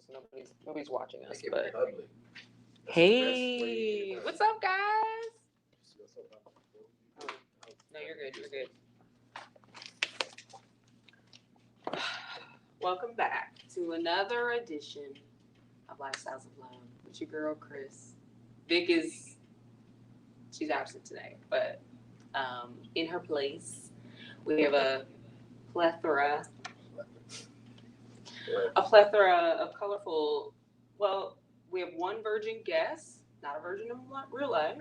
so nobody's watching us. Make it But public. hey, what's up, guys? Oh, no, you're good. You're good. Welcome back to another edition of Lifestyles of Love with your girl Chris. Vic she's absent today, but in her place, we have a plethora of colorful. Well, we have one virgin guest, not a virgin in real life.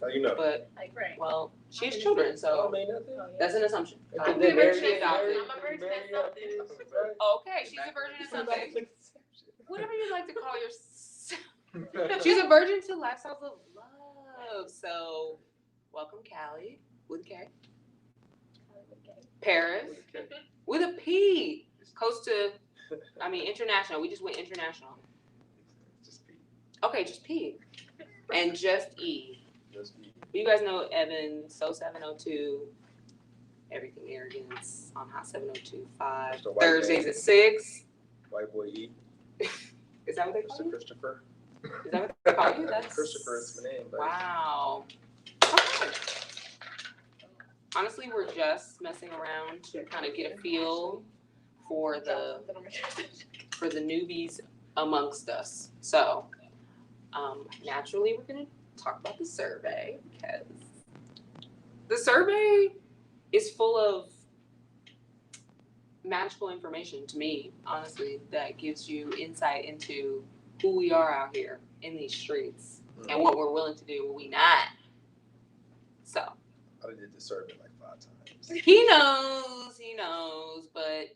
How you know? But like, right. well, she has children, so that's an assumption. I'm They're a virgin very at adopted. something. I'm a virgin at something. Okay, she's a virgin at something. Whatever you like to call yourself. She's a virgin to Lifestyles of Love. So, welcome, Callie with a K. Paris with a P. Coast to, international. We just went international. Just P. Okay, just P. And just E. Just E. You guys know Evan, So 702, Everything Arrogance on Hot 702.5. Thursdays at 6. White boy E. Is that what they call you? Christopher. Is that what they call you? That's Christopher is my name. But wow. Okay. Honestly, we're just messing around to kind of get a feel for the newbies amongst us. So, naturally, we're gonna talk about the survey because the survey is full of magical information to me, honestly, that gives you insight into who we are out here in these streets and what we're willing to do, what we not. So I did the survey like 5 times. he knows, but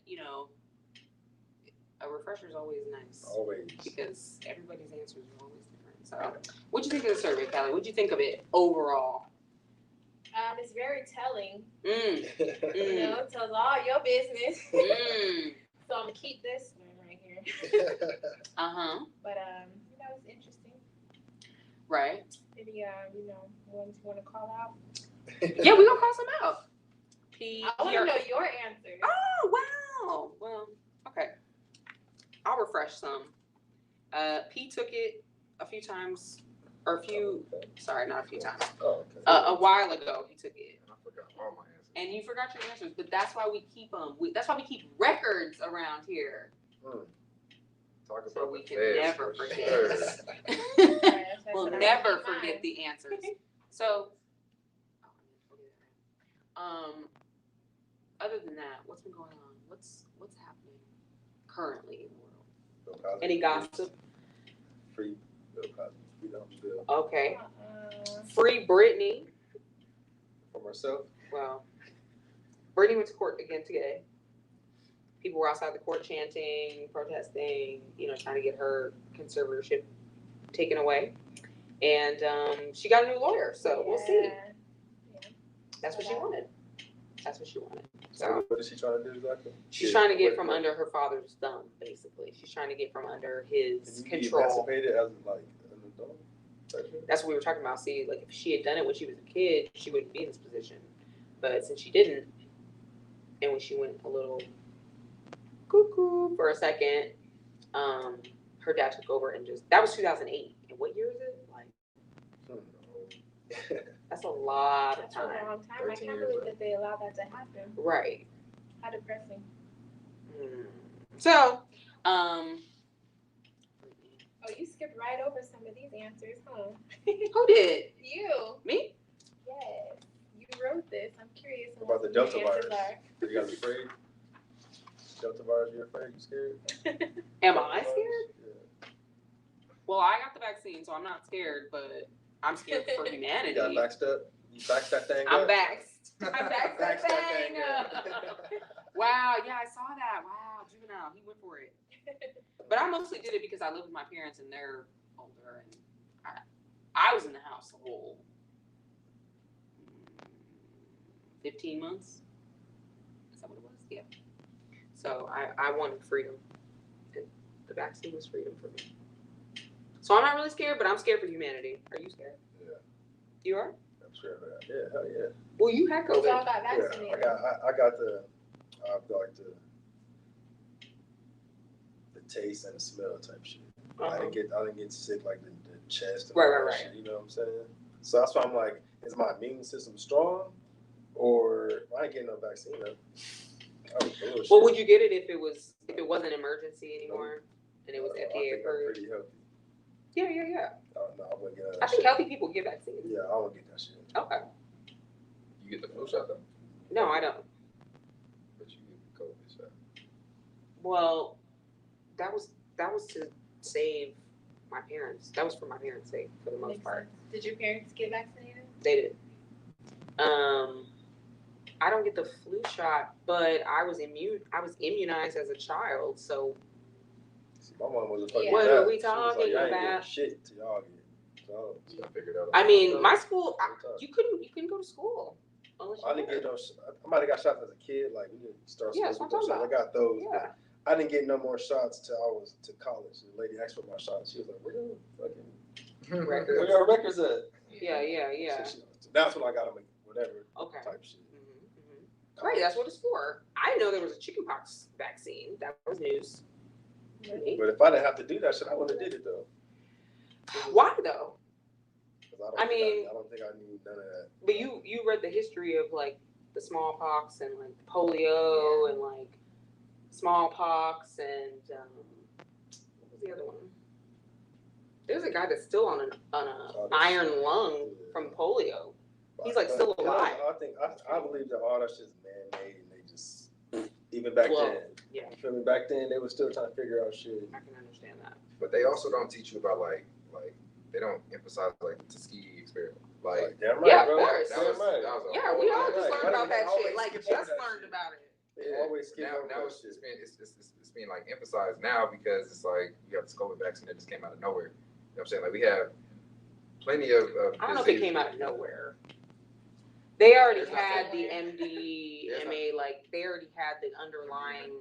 a refresher is always nice. Always. Because everybody's answers are always different. So what'd you think of the survey, Callie? What'd you think of it overall? It's very telling. Mm. It tells all your business. So I'm gonna keep this one right here. But it's interesting. Right. Maybe ones you want to call out. Yeah, we're gonna call some out. I want to know your answers. Oh wow. Well, okay. I'll refresh some. P took it a few times, or not a few times. Oh, okay. A while ago, he took it. I forgot all my answers. And you forgot your answers, but that's why we keep them. That's why we keep records around here. Talk about So we the can feds never for forget. sure. We'll never forget the answers. So, other than that, what's been going on? What's happening currently in the world? Any gossip? Free Bill Cosby. Free Bill. Okay. Free Britney. For myself. Well, Britney went to court again today. People were outside the court chanting, protesting, trying to get her conservatorship taken away. And she got a new lawyer, so we'll see. That's what she wanted. So what is she trying to do exactly? She's trying to get from under her father's thumb, basically. She's trying to get from under his control. Emancipated as an adult? That's what we were talking about. See, like if she had done it when she was a kid, she wouldn't be in this position. But since she didn't, and when she went a little cuckoo for a second, her dad took over and that was 2008. And what year is it? That's a lot of time. That's a long time. I can't believe that they allowed that to happen. Right. How depressing. So, oh, you skipped right over some of these answers, huh? Who did? You. Me? Yes. You wrote this. I'm curious about the Delta virus. Are you guys afraid? Delta virus, you're afraid? You scared? Am I scared? Yeah. Well, I got the vaccine, so I'm not scared, but I'm scared for humanity. You got backed up? You backed that thing I'm up? I backed that thing up. Wow, yeah, I saw that. Wow, juvenile, he went for it. But I mostly did it because I live with my parents and they're older, and I was in the house the whole 15 months. Is that what it was? Yeah. So I wanted freedom. And the vaccine was freedom for me. So I'm not really scared, but I'm scared for humanity. Are you scared? Yeah. You are? I'm sure of that. Yeah, hell yeah. Well, you had COVID. We all got vaccinated. Yeah, I got the taste and the smell type shit. I didn't get sick like the chest and Right. shit, you know what I'm saying? So that's why I'm like, is my immune system strong, or I ain't getting no vaccine though. Well, would you get it if it wasn't emergency anymore and it was FDA I think approved? I'm pretty healthy. Yeah. No, I wouldn't get that I think shit. healthy people get vaccines. Yeah, I won't get that shit. Okay. You get the flu shot though? No, I don't. But you get the COVID shot. Well, that was to save my parents. That was for my parents' sake, for the most Makes part. sense. Did your parents get vaccinated? They did. I don't get the flu shot, but I was immunized as a child, so. See, my mom was a fucking What bad. are we She was like, talking y'all ain't about? getting shit till y'all get. So, I figured out. I mean, my school, you couldn't go to school unless you I didn't get no. I might have got shots as a kid. Like we didn't start Yeah, school that's with what I'm those shots. I got those. Yeah. But I didn't get no more shots till I was to college. The lady asked for my shots. She was like, "Where your fucking Records. where your records at?" Yeah. So that's when I got them. Whatever Okay. type shit. Great, that's what it's for. I didn't know there was a chickenpox vaccine. That was news. But if I didn't have to do that shit, I wouldn't have did it though. Why though? 'Cause I mean- I don't think I need none of that. But you read the history of like the smallpox and like polio and like smallpox and what was the other one? There's a guy that's still on an iron lung from polio. He's like still alive. I believe that all that shit's man-made, and they just even back Well, then. yeah. You feel me? Back then, they were still trying to figure out shit. I can understand that. But they also don't teach you about like they don't emphasize like the Tuskegee experiment. Like Damn right, Yeah, of bro. course. that was, Damn right. that was a Yeah, whole we all lot. just learned about that Always shit. Like skip just over that learned shit. about it. They always skip over now that shit. it's being like emphasized now because it's like you have this COVID vaccine that just came out of nowhere. You know what I'm saying? Like we have plenty of I don't know if it came out of nowhere. They already There's not had the somewhere. MDMA, like they already had the underlying.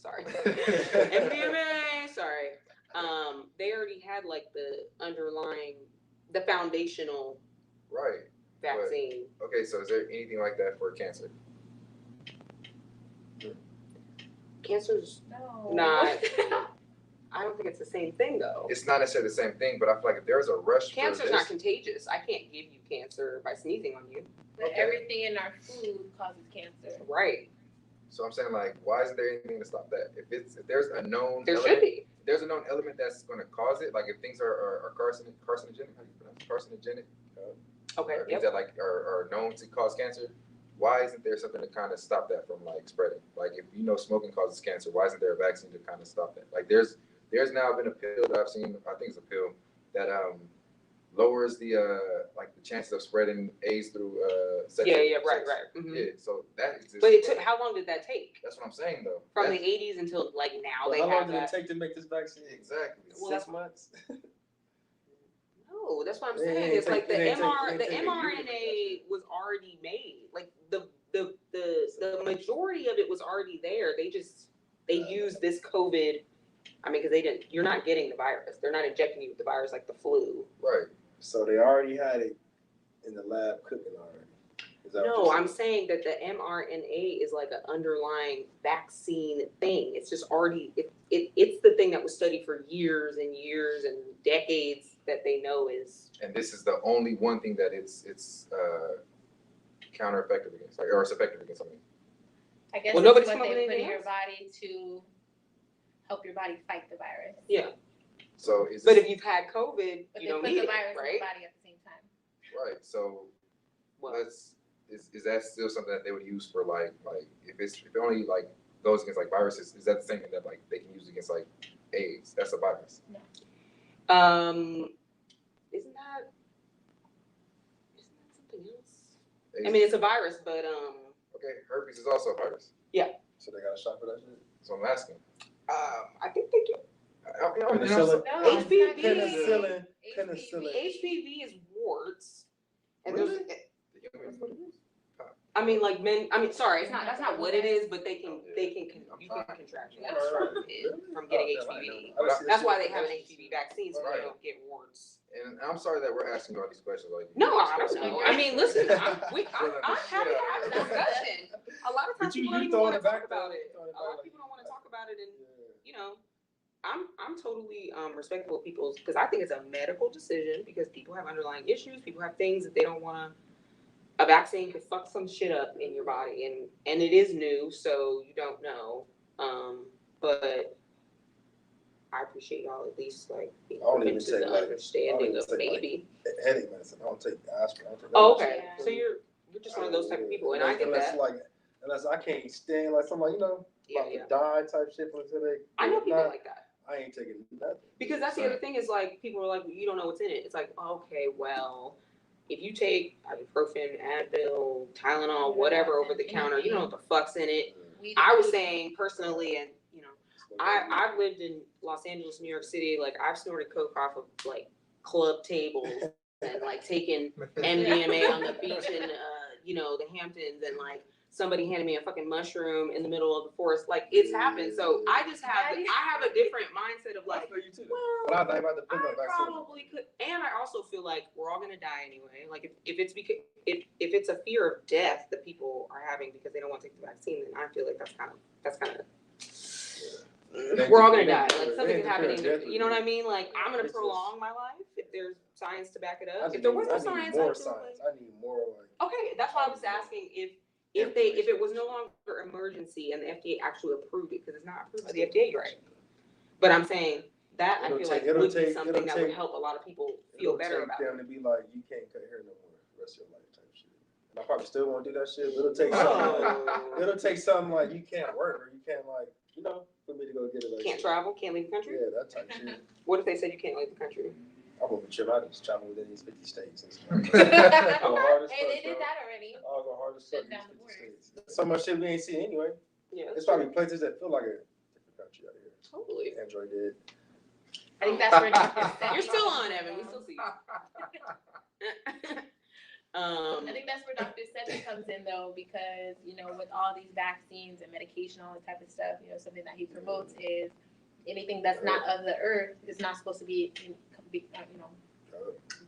Sorry, MDMA. Sorry. They already had like the underlying, the foundational Right. vaccine. Okay, so is there anything like that for cancer? Cancer's No. not. I don't think it's the same thing though. It's not necessarily the same thing, but I feel like if there's a rush Cancer's for not this, contagious. I can't give you cancer by sneezing on you. But Okay. everything in our food causes cancer. Right. so I'm saying like, why isn't there anything to stop that? If there's a known There element, should be. if there's a known element that's going to cause it, like if things are carcinogenic, how do you pronounce it? Carcinogenic, Okay. or things Yep. that like are known to cause cancer, why isn't there something to kind of stop that from like spreading? Like if you know smoking causes cancer, why isn't there a vaccine to kind of stop that? Like there's now been a pill that I've seen, I think it's a pill that lowers the like the chances of spreading AIDS through sexual Yeah. Right. sex. Right. Mhm. Yeah, so that exists. But it took. How long did that take? That's what I'm saying though. From That's- the 80s until like now Well, they how long have did it that. take to make this vaccine? Exactly. Well, 6 months. No, that's what I'm It saying. ain't It's like take- the it ain't take- MR, it the ain't take a year to make that mRNA was already made. Like the majority of it was already there. They used this COVID. I mean, because you're not getting the virus. They're not injecting you with the virus like the flu. Right. So they already had it in the lab cooking already. Is that what No, you're I'm saying that the mRNA is like an underlying vaccine thing. It's just already it's the thing that was studied for years and years and decades that they know is. And this is the only one thing that it's counter effective against, like, or it's effective against something. I guess Well, it's nobody's what come up they with put in anything your else? body to help your body fight the virus. Yeah. So is But this, if you've had COVID, But you they don't put need the it, virus in right? your body at the same time. right. So Well, is that still something that they would use for like if it only like goes against like viruses, is that the same thing that like they can use against like AIDS? That's a virus. isn't that something else? AIDS, I mean, it's a virus, but okay, herpes is also a virus. So they got a shot for that shit? So I'm asking. I think they do. Penicillin? No, it's not HPV. good. Penicillin. HPV. Penicillin. HPV is warts, and Really? there's. I mean, like men. I mean, sorry, it's not. That's not what it is, but they can. You can contract it from getting HPV. That's why they have an HPV vaccine, so they don't get warts. And I'm sorry that we're asking you all these questions. Like, No, I don't know. I mean, listen, I'm happy to have a Shit. discussion. A lot of times But you people don't even throwing want to it back talk about though. it. A lot of people don't want to talk about it, and you know, I'm totally respectful of people's, because I think it's a medical decision because people have underlying issues, people have things that they don't want to. A vaccine could fuck some shit up in your body, and it is new, so you don't know. But I appreciate y'all at least like being I don't open even to take, the like, understanding of maybe. Headache medicine. I don't take aspirin. I don't take Oh, that okay. shit. So you're just one of those type of people, and I get unless, that. Like, unless I can't stand like somebody, about to die type shit from headache. I know people like that. I ain't taking nothing. Because that's the other thing is like people are like, you don't know what's in it. It's like, okay, well, if you take ibuprofen, Advil, Tylenol, whatever over the counter, you don't know what the fuck's in it. I was saying personally, and I've lived in Los Angeles, New York City. Like I've snorted coke off of like club tables and like taken MDMA on the beach in the Hamptons, and like somebody handed me a fucking mushroom in the middle of the forest. Like it's happened. So I just have a different mindset of like, well, I probably could, and I also feel like we're all gonna die anyway. Like if it's because if it's a fear of death that people are having because they don't want to take the vaccine, then I feel like that's kind of. We're all gonna die. Like something's happening. You know what I mean? Like I'm gonna prolong my life if there's science to back it up. If there was no science, I need more. Okay, that's why I was asking if it was no longer emergency and the FDA actually approved it, because it's not approved by the FDA, right? But I'm saying that I feel like would be something that would help a lot of people feel better about it. Them to be like, you can't cut hair no more the rest of your life type shit. And I probably still won't do that shit, but it'll take something. It'll take something like you can't work or you can't for me to go get it. Can't travel, can't leave the country. Yeah, that type shit. What if they said you can't leave the country? I won't be chill. I just travel within these 50 states. And they did that already. I'll go hard as fuck in these 50 states. So much shit we ain't seen anyway. Yeah, it's probably places that feel like a different country out here. Totally. Android did. I think that's where You're still on, Evan. We still see you. I think that's where Dr. Sethi comes in, though, because, with all these vaccines and medication, all that type of stuff, something that he promotes is anything that's not of the earth is not supposed to be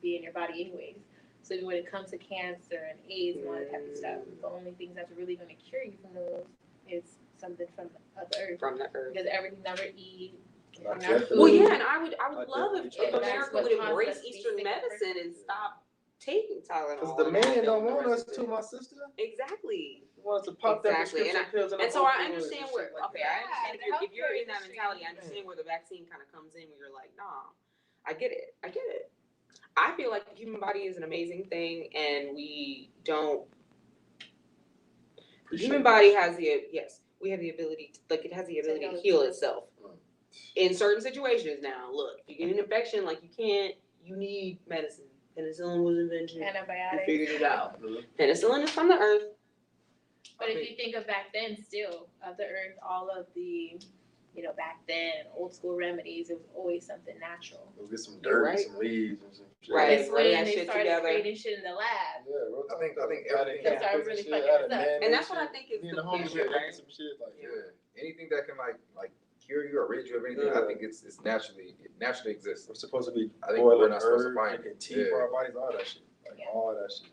in your body anyways. So when it comes to cancer and AIDS and all that type of stuff, the only things that's really going to cure you from those is something from the earth. From the earth. Because everything that we eat. Well, yeah, and I would love if America would embrace Eastern medicine and stop taking Tylenol. Because the man don't want us to, my sister. Exactly. He wants to pop that prescription pills. And so I understand where, I understand if you're in that mentality, I understand where the vaccine kind of comes in, where you're like, nah, I get it. I feel like the human body is an amazing thing, and we don't. The human body has we have the ability to heal itself. In certain situations now, look, you get an infection, like you need medicine. Penicillin was invented. Antibiotics. We figured it out. Penicillin is from the earth. But if you think of back then, still, of the earth, all of the, back then, old school remedies, it was always something natural. We'll get some dirt, some leaves, and some shit. Right. It's when they started creating shit in the lab. Yeah, I think everything. They started really fucking us up. And that's what I think is the future, right? Some shit like anything that can like cure you or rid you of anything, I think it naturally exists. We're supposed to be I think we're not supposed to find it. Tea for our bodies, all that shit. All that shit.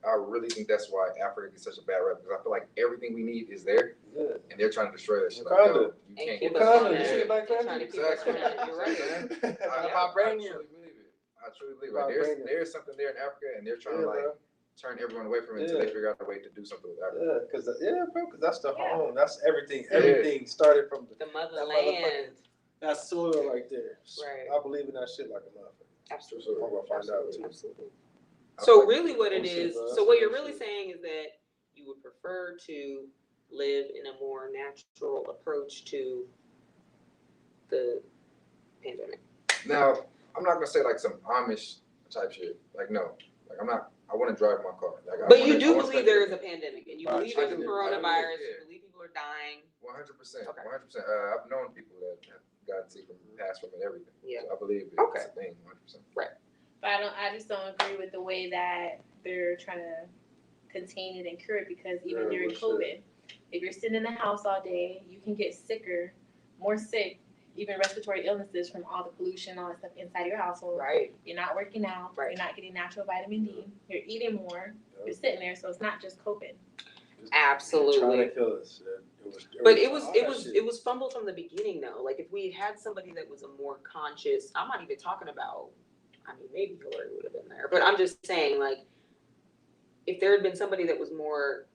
I really think that's why Africa gets such a bad rep, because I feel like everything we need is there, and they're trying to destroy that shit. Like, no, you can't get that. You're right. I truly believe it. There's something there in Africa, and they're trying to turn everyone away from it until they figure out a way to do something with Africa. Because that's the home. That's everything. Everything started from the motherland. That soil right there. Right. I believe in that shit like a motherfucker. Absolutely. I'm gonna find out too. Absolutely. So really what it is, so what you're really saying is that you would prefer to live in a more natural approach to the pandemic. Now, I'm not gonna say like some Amish type shit. Like, no. Like, I want to drive my car. But you do believe there is a pandemic, and you believe there's a coronavirus, you believe people are dying. 100%. Okay. 100%. I've known people that have gotten sick from passed from it, everything. Yeah. So I believe it's a thing, 100%. Right. But I just don't agree with the way that they're trying to contain it and cure it, because even during COVID, if you're sitting in the house all day, you can get more sick, even respiratory illnesses from all the pollution, all that stuff inside your household. Right. You're not working out. Right. You're not getting natural vitamin D. You're eating more. You're sitting there, so it's not just COVID. Absolutely. Trying to kill us. But it was fumbled from the beginning though. Like if we had somebody that was a more conscious, I'm not even talking about, I mean, maybe Hillary would have been there, but I'm just saying like, if there had been somebody that was more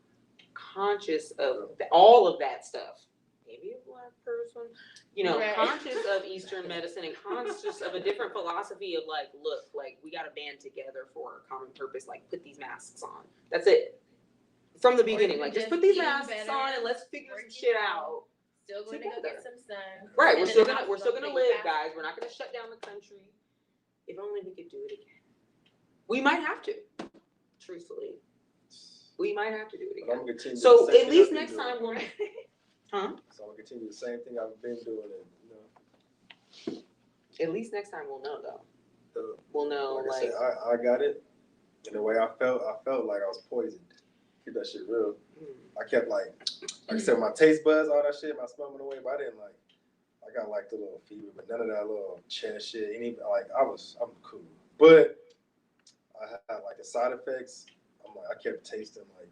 conscious of all of that stuff, maybe a black person, you know, Right. conscious of Eastern medicine and conscious of a different philosophy of like, look, like we got to band together for a common purpose, like put these masks on. That's it. From the beginning, like just put these masks on and let's figure some shit out. Still going to go get some sun. Right, we're And still then gonna the house live, gonna be guys. We're not gonna shut down the country. If only we could do it again. We might have to. Truthfully, we might have to do it But I'm again. gonna continue So the same at thing least I've been next doing. time we'll. Huh? So I'm gonna continue the same thing I've been doing, and At least next time we'll know though. uh, We'll know like I like. said, I got it. And the way I felt like I was poisoned. Keep that shit real. I kept like I said, my taste buds, all that shit, my smell went away, but I didn't like. I got like the little fever, but none of that little chest shit. I'm cool, but I had like the side effects. I'm like, I kept tasting like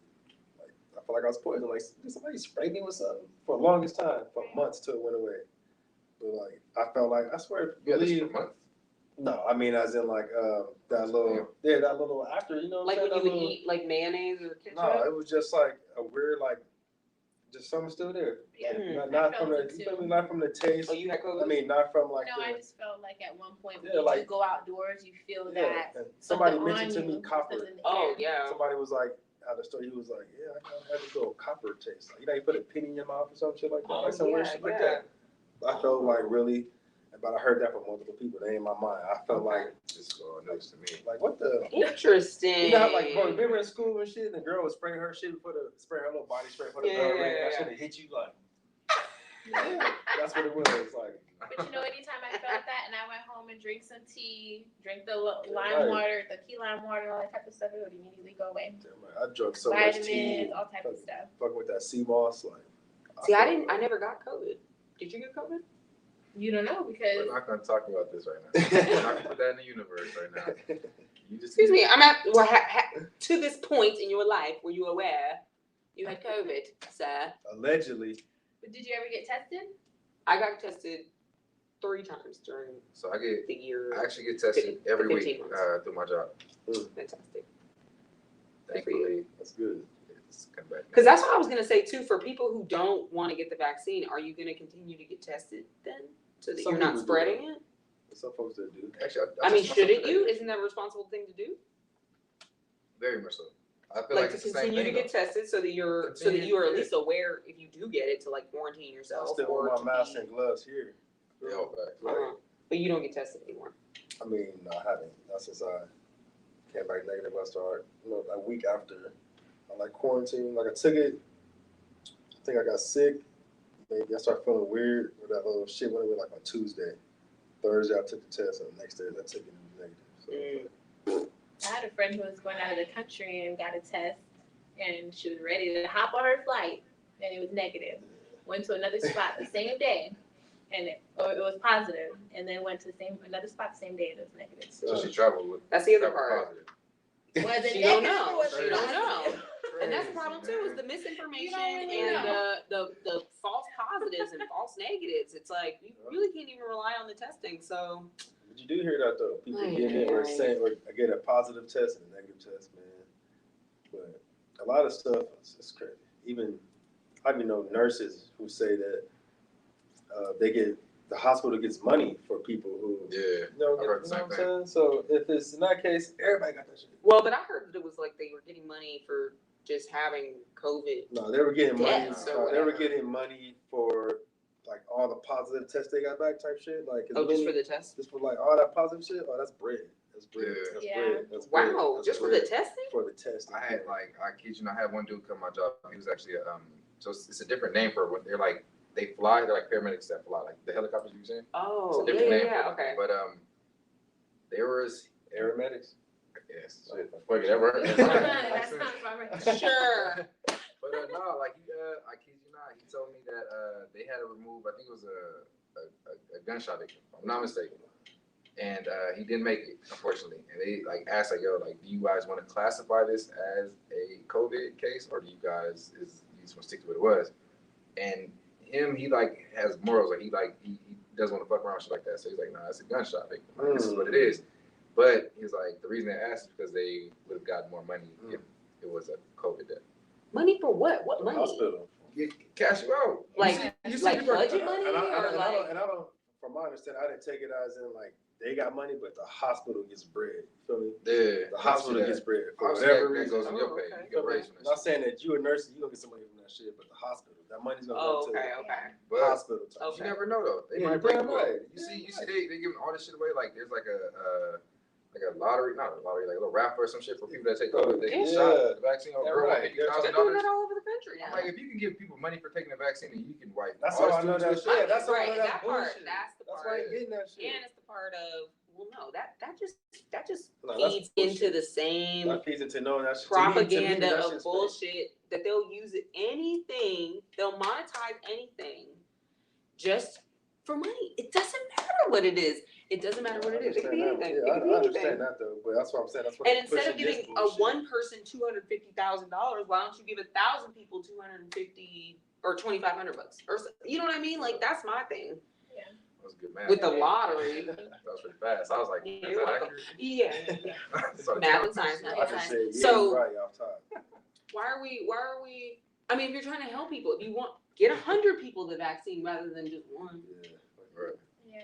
I felt like I was poisoned. Like did somebody spray me with something for the longest time, for months till it went away. But like I felt like I swear, Yeah, this believe. for months. No, I mean as in like that little after, you know what Like I'm when saying? you would eat like mayonnaise or ketchup. No, it was just like a weird like just something still there. Yeah. Not I from felt the it you feel too. me, not from the taste. Oh, you had COVID. I mean not from like No, I the just felt like at one point Yeah, when like- you go outdoors, you feel that and somebody something mentioned on to me you, copper. something in the Oh air. yeah. Somebody was like at the store, he was like, yeah, I kind of had this little copper taste. Like, you know, you put a penny in your mouth or some shit like that, like some weird shit like that. I felt like really, but I heard that from multiple people. They in my mind. I felt like This is all news to me. like what the. Interesting. You know how, like, bro, remember in school and shit, and the girl was spraying her shit before the spray her little body spray for the bell ring, and that shit hit you like, yeah, that's what it was. Like, But you know, anytime I felt that and I went home and drank some tea, drank the lime Right. water, the key lime water, all that type of stuff, it would immediately go away. damn, man, I drunk so much tea, Vitamins, all type of stuff. fucking with that sea moss, like. See, I felt never got COVID. Did you get COVID? You don't know because We're not gonna talk about this right now. We're not gonna put that in the universe right now. You just Excuse me. I'm at to this point in your life were you aware you had COVID, sir? Allegedly. But did you ever get tested? I got tested 3 times during So I the actually get tested every 15 week months. through my job. Fantastic. Thankfully, That's good. it's come back. Because that's what I was gonna say too. For people who don't want to get the vaccine, are you gonna continue to get tested then, so that Some you're not people do. spreading it? Some folks that do. Actually, I mean, test myself shouldn't today. you? Isn't that a responsible thing to do? Very much so. I feel Like like to it's the same continue to thing. get tested so that you are at least aware if you do get it to like quarantine I yourself still or wear to my mask be- and gloves here. Yeah, facts. Uh-huh. But you don't get tested anymore. I mean, no, I haven't. Not since I came back negative. I started, a week after I like quarantine. Like I took it. I think I got sick. Maybe I started feeling weird with that little shit went away like on Tuesday. Thursday I took the test, and the next day I took it and it was negative. So I had a friend who was going out of the country and got a test, and she was ready to hop on her flight, and it was negative. Went to another spot the same day, and it was positive, and then went to another spot the same day, and it was negative. So she traveled with. That's the other traveled part. positive. Was it She don't negative know. or was She it don't positive? know. And that's the Crazy, problem too, is man. the misinformation You don't really and know. the false positives and false negatives. It's like you really can't even rely on the testing. So but you do hear that though. People Ay, getting it or ay. saying or get a positive test and a negative test, man. But a lot of stuff is crazy. Even I even know nurses who say that the hospital gets money for people who Yeah. I heard the same what I'm saying? So if it's in that case, everybody got that shit. well, but I heard that it was like they were getting money for just having COVID. No, they were getting money. Yes, They or were whatever. getting money for like all the positive tests they got back type shit. Like Oh, just for the test? just for like all that positive shit. Oh, that's bread. That's bread. Yeah. That's Yeah. bread. That's bread. Wow, That's just for bread. the testing? For the test. I had like I kid you not, I had one dude come to my job. He was actually so it's a different name for what they're like. They fly. They're like paramedics that fly, like the helicopters you saying. Oh, It's a different name. yeah, for it. okay. But there was Aeromedics. yes, shit, fuck it, that worked. That sounds about right. Sure. But no, like I kid you not, he told me that they had to remove. I think it was a gunshot victim, if I'm not mistaken. And he didn't make it, unfortunately. And they like asked, like, yo, like, do you guys want to classify this as a COVID case, or do you guys you just want to stick to what it was? And him, he like has morals. Like he doesn't want to fuck around with shit like that. So he's like, nah, it's a gunshot victim. Like, this is what it is. But he's like, the reason they asked is because they would have gotten more money if it was a COVID death. Money for what? What money? Hospital. Cash you out. Like budget money And or like? I don't, from my understanding, I didn't take it as in like they got money, but the hospital gets bread. You feel me? Yeah. The hospital gets bread for Obviously, whatever that reason. goes in your Oh, pay. okay. You get raised from I'm that not saying that you a nurse, you gonna get some money from that shit, but the hospital, that money's gonna Oh, go to okay, okay. the But hospital. Type Okay. you never know though. They Yeah, might break damn the law. right. You see, Damn they giving all this shit away. Like there's like a lottery, not a lottery, like a little raffle or some shit for people that take COVID. They get Yeah. shot the vaccine or Yeah, girl right. They're $50,000. doing that all over the country now. I'm like, if you can give people money for taking the vaccine, and you can wipe. That's all how I know that students' shit. Yeah, that's how I Right, know that that's part, bullshit. that's the That's part. why I ain't getting that shit. And it's the part of, well, no, that just No, that's feeds bullshit. into the same That feeds into knowing that shit. propaganda that of shit's fake. bullshit that they'll use anything, they'll monetize anything just for money. It doesn't matter what it is. It doesn't matter what it is. It could be anything. It could be I anything. understand that though, but that's what I'm saying. That's what And they're instead of pushing this giving a bullshit. one person $250,000, why don't you give 1,000 people 250 or $2,500 or you know what I mean? Like that's my thing That was good math. with the lottery. That was pretty fast. I was like, Yeah, is you're that welcome. accurate? Yeah. So Math and science, math I and just science. said, yeah, So- you're right off top. Why are we? I mean, if you're trying to help people, if you want, get 100 people the vaccine rather than just one. Yeah. Right. Yeah.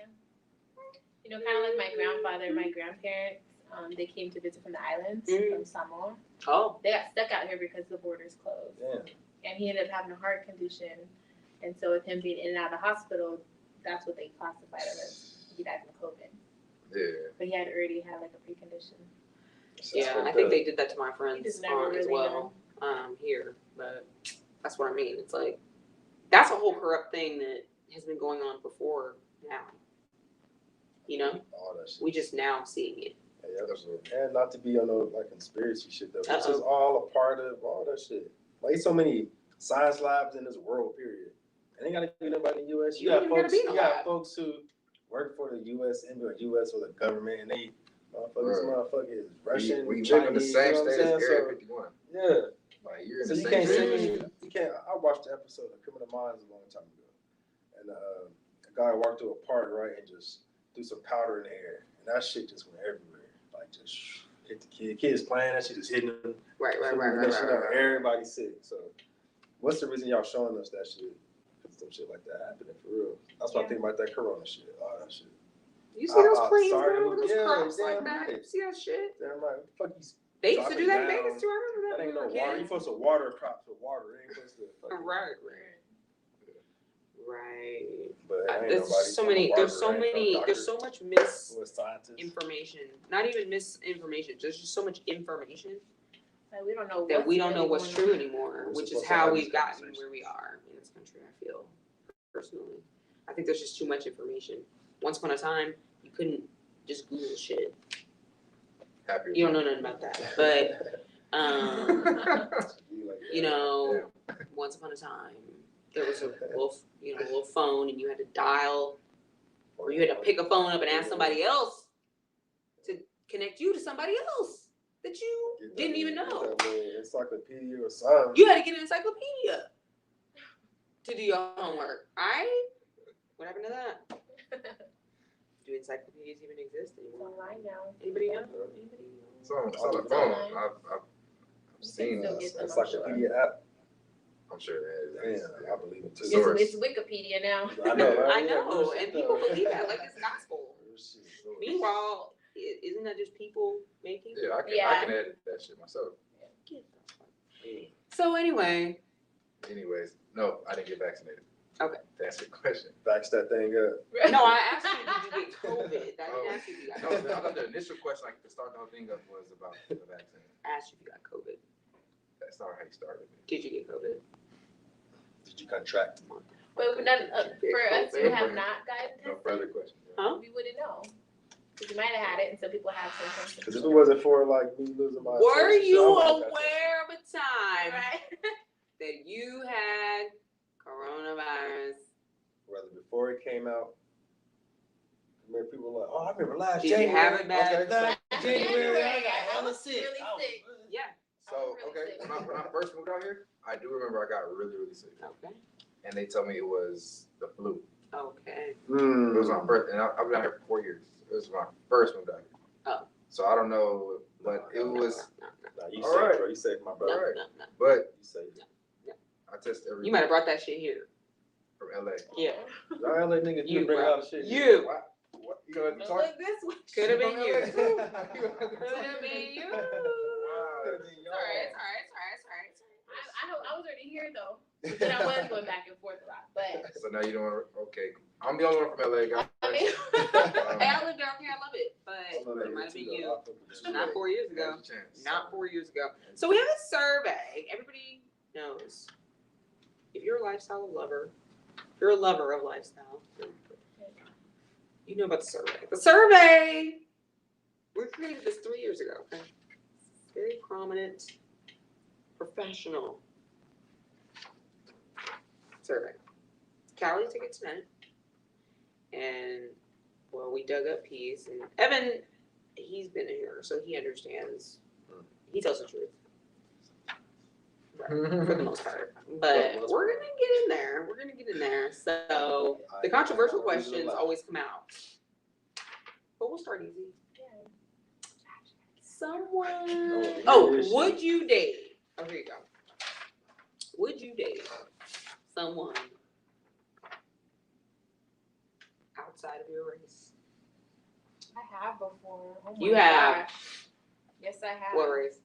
You know, kind of like my grandfather, my grandparents, they came to visit from the islands, from Samoa. Oh, They got stuck out here because the borders closed. Damn. And he ended up having a heart condition. And so with him being in and out of the hospital, that's what they classified him as. He died from COVID. Yeah. But he had already had like a precondition. yeah. I think they did that to my friend's just never aunt as really well. Here, but that's what I mean. It's like that's a whole corrupt thing that has been going on before now. You know, All that shit. we just now seeing it. Yeah, and not to be on no like conspiracy shit though. This is Uh-oh. all a part of all that shit. Like so many science labs in this world, period. And ain't gotta be nobody in the US. You don't even gotta be in a you got lab. folks who work for the US and the US or the government and they motherfuckers Russian, We live Chinese, in the same you know what I'm state as saying? Area So, 51. yeah. Like you're in So the you same can't area. say you can't. I watched the episode of Criminal Minds a long time ago, and a guy walked through a park right and just threw some powder in the air, and that shit just went everywhere, like just hit the kid. Kids playing that shit, just hitting them. Right. Next thing you know, everybody's sick. So, what's the reason y'all showing us that shit? Some shit like that happening for real. That's why I think about that Corona shit, all that shit. You see those planes sorry, going over those yeah, crops like damn that? right. You see that shit? Damn right, what the fuck you. They used to do that in Dropping Vegas too. I remember That that. ain't no when we water. were You kids. supposed to water crops with water. It ain't supposed to. fucking- Right. But ain't There's nobody so talking many. about There's water, so ain't no many. doctor. There's so much With scientists. misinformation. Not even misinformation. There's just so much information Like we don't know that we don't really know what's going true on. anymore, We're which is supposed to how have we've these gotten conversations. where we are in this country. I feel personally. I think there's just too much information. Once upon a time, you couldn't just Google shit. Happy. You don't know nothing about that, but you know, once upon a time, there was a little phone, and you had to dial, or you had to pick a phone up and ask somebody else to connect you to somebody else that you didn't even know. Encyclopedia or something. You had to get an encyclopedia to do your homework. What happened to that? Do encyclopedias even exist It's anymore? online now. Anybody know? Anybody know? It's on the phone. I've seen still this. get them, I'm Encyclopedia app. I'm sure there is. Damn, I believe it too. It's, Source. it's Wikipedia now. I know, right? I Yeah, know, real shit and people though. believe that like it's gospel. Real shit, source. Meanwhile, isn't that just people making? Yeah, I Yeah. can edit that shit myself. So anyway, Anyways, no, I didn't get vaccinated. Okay. To answer your question. Backs that thing up. no, I asked you, did you get COVID? I didn't ask you if you got No, COVID. I thought the initial question, like to start the whole thing up, was about the vaccine. I asked you if you got COVID. That's not how you started it. Did you get COVID? Did you contract? But none, for us who have not gotten No tested, further questions. Huh? we wouldn't know. Because you might have had it, and some people have symptoms. Because if it wasn't for like me losing my Were attention, you I would've got aware of a time Right. that you had coronavirus? Whether before it came out, I remember people were like, "Oh, I remember last Did you January." have it back? Okay, last January, I I got hella was sick. really I was sick. really- Yeah. So, okay, when I first moved out here, I do remember I got really, really sick. Okay. and they told me it was the flu. Okay. It was my first, and I've been out here for 4 years. It was my first move out here. Oh. So I don't know, but it was. Nah, you All safe, right. bro. You safe, my No, brother. Alright. no. But You safe. I test every. You might have brought that shit here. from LA. Yeah. Y'all LA niggas You, do bring a bro. lot of shit. You. What? You gonna Don't talk? look this way. Could have been From you. LA too? Could have been you. Wow. It's alright. I was already here though. But then I was going back and forth a lot. But So now you don't want to, okay. I'm the only one from LA, guys. I mean, Hey, I lived down here. I love it, but it might have been you. Not 4 years ago. There's a chance. Not 4 years ago. So we have a survey. Everybody knows if you're a lifestyle lover, if you're a lover of lifestyle, you know about the survey. The survey, we created this 3 years ago. Okay? Very prominent, professional survey. Callie took it tonight, and well, we dug up Peas, and Evan, he's been here, so he understands. He tells the truth. Right, for the most part. But we're gonna get in there. We're gonna get in there. So the controversial questions always come out. But we'll start easy. Someone. Oh, would you date? Oh, here you go. Would you date someone outside of your race? I have before. Oh my You have. gosh. Yes, I have. What race?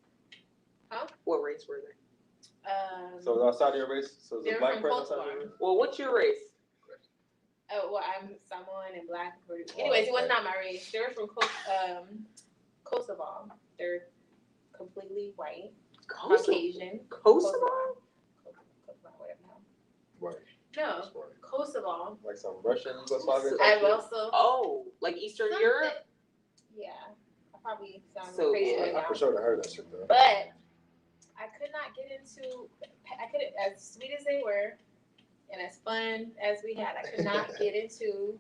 Huh? What race were they? So outside of your race, so is They're a black from person outside of Kosovo. your race? Well, what's your race? Oh, well, I'm Samoan and black. Anyways, it was not my race. They were from Kosovo. They're completely white, Caucasian. Kosovo? Kosovo, whatever now. White. No, That's white. Kosovo. Like some Russian Yugoslavia? I've also. Oh, like Eastern something- Europe? Yeah, I probably sound So, crazy yeah, right I now. for sure heard that shit though. But I could not get into. I couldn't, as sweet as they were, and as fun as we had, I could not get into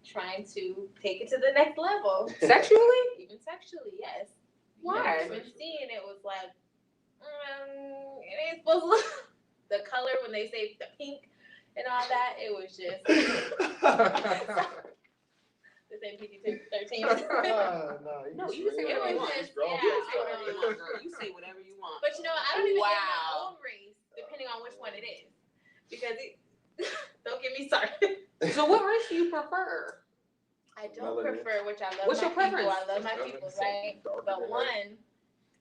trying to take it to the next level. Sexually? Even sexually, yes. Why? Even seeing it was like, it ain't supposed to look. The color when they say the pink and all that, it was just. This ain't PG-13. No, you say It whatever you was want. just, You yeah, say I whatever you know. want, girl. You say whatever you want. But you know, I don't even get my Wow. own race, depending on which one it is. Because it, don't get me started. So what race do you prefer? I don't Melanin. prefer, which I love What's my your people. preference? I love my people, right? But one,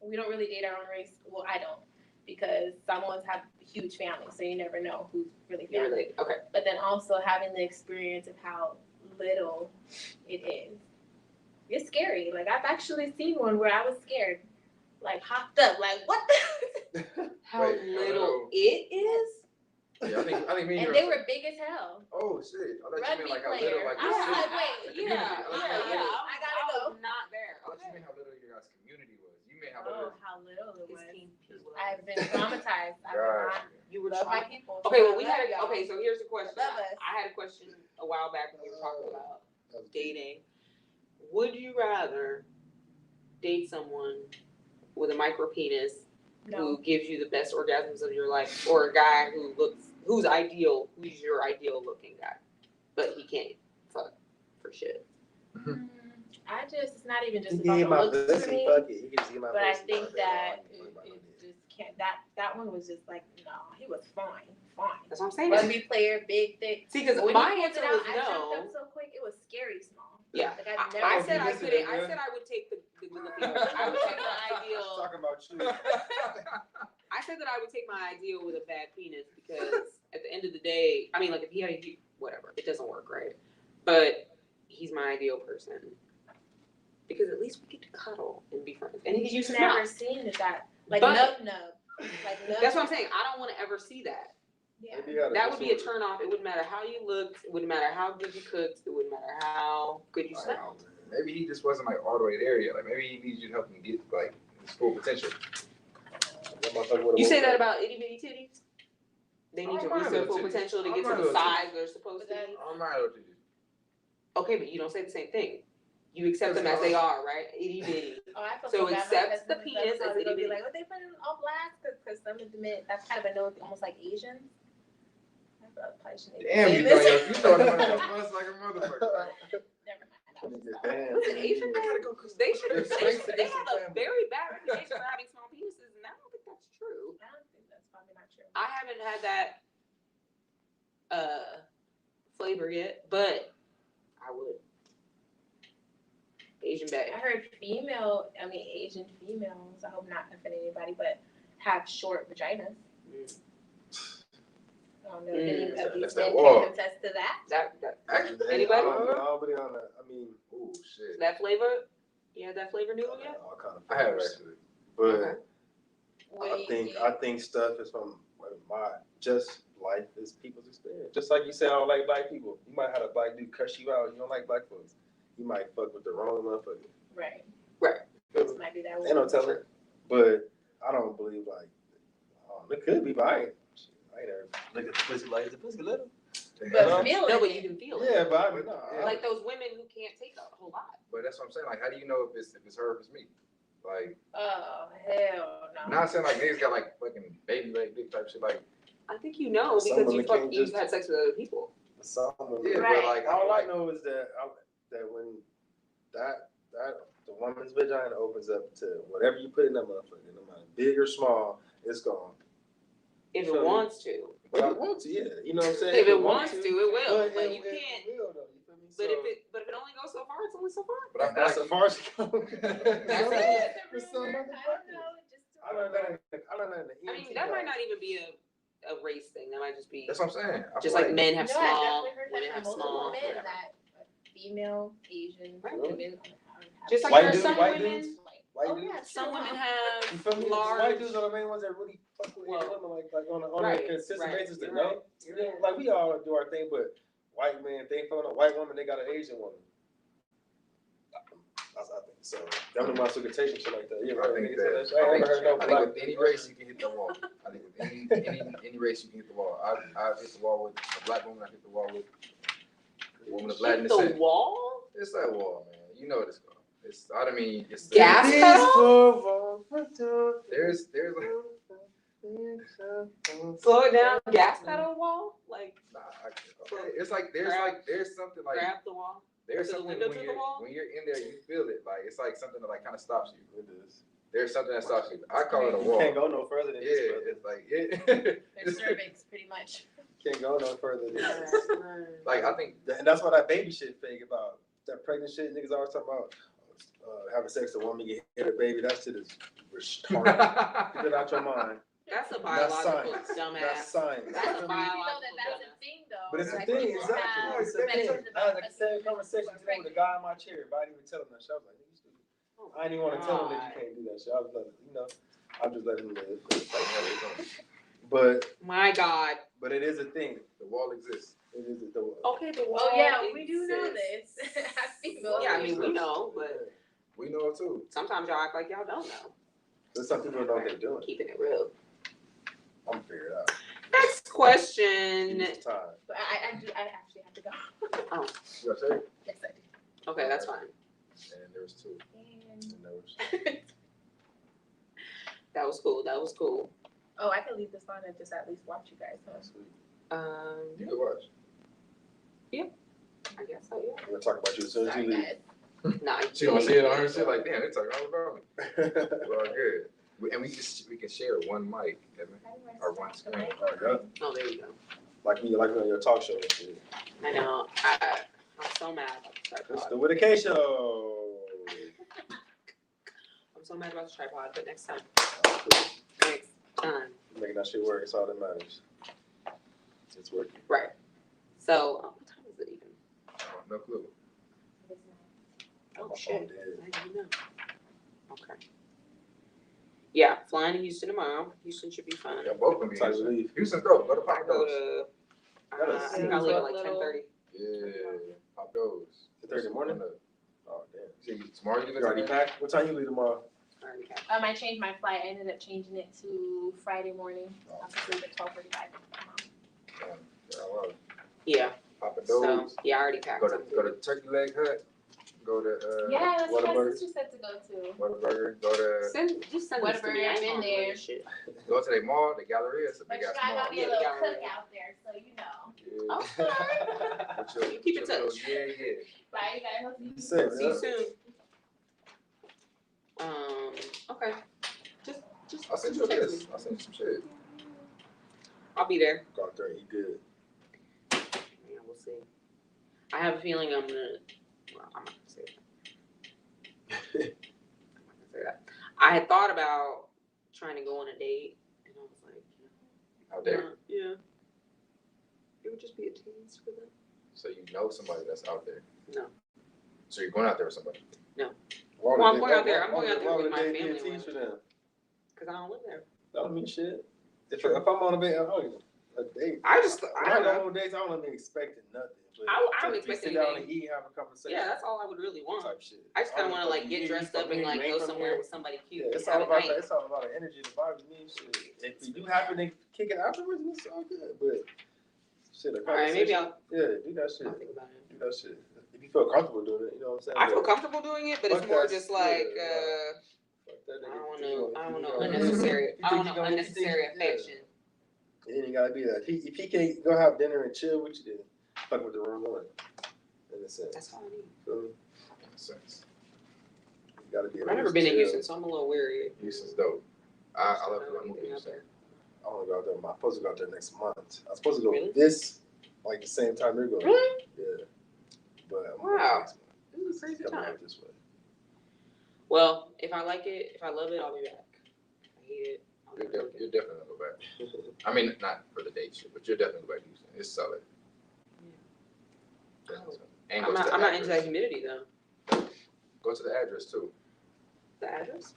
we don't really date our own race. Well, I don't. Because Samoans have huge families, so you never know who's really You're family. like, okay. But then also having the experience of how little it is. It's scary. Like, I've actually seen one where I was scared. Like, hopped up. Like, what the? How Wait, little it is? Yeah, I think me And and they you. were big as hell. Oh shit! I thought you Rugby meant like how player. little, like I your was city. like, wait, Yeah, I gotta go. I'm not there. I thought you Okay. meant how little your guys' community was. You meant how Oh, little. how little it was. His team was. I've been traumatized. I Gosh. will not You were love my trying. people. Okay, well, we Love had y'all. okay. So here's the question. Love us. I had a question a while back when we were talking about dating. Would you rather date someone with a micro penis No. who gives you the best orgasms of your life, or a guy who's your ideal looking guy, but he can't fuck for shit? I just, it's not even just You about get the my looks for pussy, me. fuck it. You can just get my But I pussy. think fuck that it. it just can't. That one was just like, no, he was fine. That's what I'm saying. Rugby player, big, thick. See, because But when my he pulled answer it out, was I jumped no. up so quick, it was scary small. Yeah, Like, I've never I said I Listen, couldn't. I man. said I would take the good looking. I would take my ideal. Talking about you. I said that I would take my ideal with a bad penis because at the end of the day, I mean, like if he had whatever, it doesn't work, right? But he's my ideal person because at least we get to cuddle and be friends, and he can use his never mouth. seen it that like But- nub. Like nub. That's what I'm saying. I don't want to ever see that. Yeah. Maybe you got That would be a disorder. turn off. It wouldn't matter how you looked. It wouldn't matter how good you cooked. It wouldn't matter how good you smelled. Maybe he just wasn't like all the way there yet. Like maybe he needs you to help him get like his full potential. That motherfucker would've You say woke that up. about itty bitty titties? They need to I'm reach not their little full titties. potential to I'm get to not the little size they're supposed to be. I'm not able to do. Okay, but you don't say the same thing. You accept them as they are, right? Itty bitty. Oh, I feel So bad. My accept the cousin, penis that's as how they'll itty be bitty. like, what they put in all black? Because some of them, that's kind of a no, almost like Asians. probably shouldn't Damn, say you this. know, you know the bus like a motherfucker. Never mind. Was it Asian man? They should have. They have a very bad reputation for having small penises, and I don't think that's true. I don't think that's probably not true. I haven't had that flavor yet, but I would. Asian bag. I heard Asian females, I hope not offending anybody, but have short vaginas. I don't know if any of That's these that men wall. can attest to that. That I Anybody? don't really on that. I mean, Oh shit. that flavor. You had that flavor noodle yet? all kind of I have flavors. actually. But Okay. What do you I think stuff is from my just life is people's experience. Just like you said, I don't like black people. You might have a black dude cuss you out. You don't like black folks. You might fuck with the wrong motherfucker. Right. Right. This might be that Ain't no telling. But I don't believe it could be, but I ain't ever look at the pussy like the pussy little. But feeling No, but it. you can feel it. Yeah, but Like those women who can't take a whole lot. But that's what I'm saying. Like, how do you know if it's her or if it's me? Like, Oh, hell no. not saying like niggas got like fucking baby leg dick type shit. Like, I think you know Some because women can't you've just- had sex with other people. yeah, Right. but like, All I know is that when that the woman's vagina opens up to whatever you put in that motherfucker, no matter big or small, it's gone. If So- it wants to. But I want to, yeah. You know what I'm saying? If it wants to, it will. But it- you it can't. will, though, you feel me? But So- if it only goes so far, it's only so far. but I feel that's like as far as it goes. That's it. For some I don't motherfuckers. know. I learned that in the I mean, that might not even be a race thing. That might just be that's what I'm saying. I just feel like men have No, I small, definitely heard women that have from multiple small. men whatever. that female, Asian Right. women Just like White there's dudes, some white women, dudes, white oh, dudes. yeah, some true, women huh? You feel have me? large. White dudes are the main ones that really fuck with Well, women like on right, a consistent right, basis to you're know. right, You you're know, right. like we all do our thing, but white men, they fuck on a white woman, they got an Asian woman. I think so. Them the ones who can take some shit like that. Yeah, I right. think niggas say that. I ain't never heard no I black think with any race you can hit the wall. I think with any race you can hit the wall. I've hit the wall with a black woman. I hit the wall with a woman of Latin Hit the descent. wall. It's that wall, man. You know what it's called. It's. I mean, it's Gas This pedal? for- There's. Slow it down. Gas pedal wall. Like Nah, okay. It's like there's something like grab the wall. there's to the something window when to the you're wall? when you're in there you feel it like it's like something that like kind of stops you. It is. There's something that stops you. I call it a You wall. can't go no further than this, Yeah, brother. it's like it. Their cervix, pretty much. Can't go no further than this. Like I think And that's why that baby shit fake about that pregnant shit. Niggas always talking about having sex with a woman, get hit a baby. That shit is retarded. Get it out your mind. That's a That's biological science. dumbass. That's science. That's a You know biological that that's a dumbass. thing, though. But it's a Like, thing, people exactly. have It's a thing. fetishes I about had like the same fucking conversation people today with a guy in my chair, but I didn't even tell him that shit. I was like, you stupid. I didn't even want to tell him that you can't do that shit. I was letting, I'm just letting him live. But My God. it is a thing. the wall exists. It is the Okay, the wall. Oh yeah, we do know exists. this. As females. Yeah, I mean we know, but We know it too. sometimes y'all act like y'all don't know. There's some people who know what they're doing. Keeping it real. I'm gonna figure it out. Next question. It's time. But I actually have to go. You gotta say it? Yes, I do. Okay, that's fine. And there's two. And... And that was- That was cool. That was cool. Oh, I can leave this on and just at least watch you guys. Huh? You can watch. I guess so. Yeah. I'm gonna talk about you as soon as Sorry, you leave. guys. Nah, She gonna see it on her shit like damn, they talking all about me. Well, good. And we can share one mic, Evan. Or one screen. Oh, there you go. like me on your talk show and shit. I know. I'm so mad about the It's tripod. the With a K show. I'm so mad about the tripod, but next time. Next time. Making that shit work, it's all that matters. It's working. Right. So, what time is it even? No clue. Oh, My shit. phone dead. I didn't know. Okay. Yeah, flying to Houston tomorrow. Houston should be fun. Yeah, both gonna be Time to Houston. leave. Houston, go to I Pop go Goes. to. Gotta I see think I leave at what like little- 10:30. Yeah, Pop Goes. 10:30 in the morning? Oh damn. Tomorrow you You already packed? What time you leave tomorrow? I already got it. I changed my flight. I ended up changing it to Friday morning. I'm supposed to leave at 12:45. Yeah. Papa So Do's. yeah, I already packed. Go to Turkey Leg Hut. Go to Yeah, that's what my Whataburger. sister said to go to. Whataburger. Go to Send this to Whatever, me. I I've ain't been going there. this shit. the mall, the Galleria. It's a But big you ass know, I mall. got me a Yeah, little gallery. cookout there, so you know. Oh, you keep in touch. Yeah. Bye, guys. See you soon. Okay. Just I'll send you a text list. me. I'll send you some shit. I'll be there. Go out there and eat good. Yeah, we'll see. I have a feeling I'm gonna. Well, I'm not gonna say that. I'm not gonna say that. I had thought about trying to go on a date, and I was like, Out there. yeah. It would just be a tease for them. So you know somebody that's out there. No. So you're going out there with somebody. Why Well, I'm would going they- out there. why- I'm going why out there would with my they be a family. tease for them? Because I don't live there. That don't mean shit. If I'm on a date, I don't even a date. I just- when I don't go know. on dates, I don't even expecting nothing. But I don't just expect sit down anything. and eat, have a conversation. Yeah, that's all I would really want. Type shit. I just kind of want to like You- get you dressed from up and here, like you ain't go from somewhere here. with somebody cute. Yeah, it's have all a about night. that. It's all about the energy, the vibe, me shit. If you happen to kick it afterwards, it's all good. But shit, a All right, maybe conversation- I'll do that shit. think about it. Do that shit. If you feel comfortable doing it, you know what I'm saying. I feel But comfortable doing it, but it's Fuck more that just shit, like fuck that I nigga. don't want If you no, I don't think know you gonna- unnecessary. if you I don't think know you gonna- unnecessary yeah. affection. It ain't gotta be that. If he can't go have dinner and chill with you, then fuck with the wrong one. In a sense. That's all I need. Feel me? Makes sense. You gotta be. I've never been to Houston, so I'm a little weary. Houston's dope. I Still love know the movie anything out Houston. there. I want to go out there. I'm supposed to go out there next month. I'm supposed to go Really? this, like the same time they're going. Really? Yeah. But I'm Wow. going next month. This is a crazy Coming time. out this way. Well, if I like it, if I love it, I'll be back. If I hate it, I'll You're, never you're look definitely gonna go back. I mean, not for the date shit, but you're definitely going back to Houston. It's solid. Yeah. And I'm go to the not into that address. humidity though. Go to the address too. The address?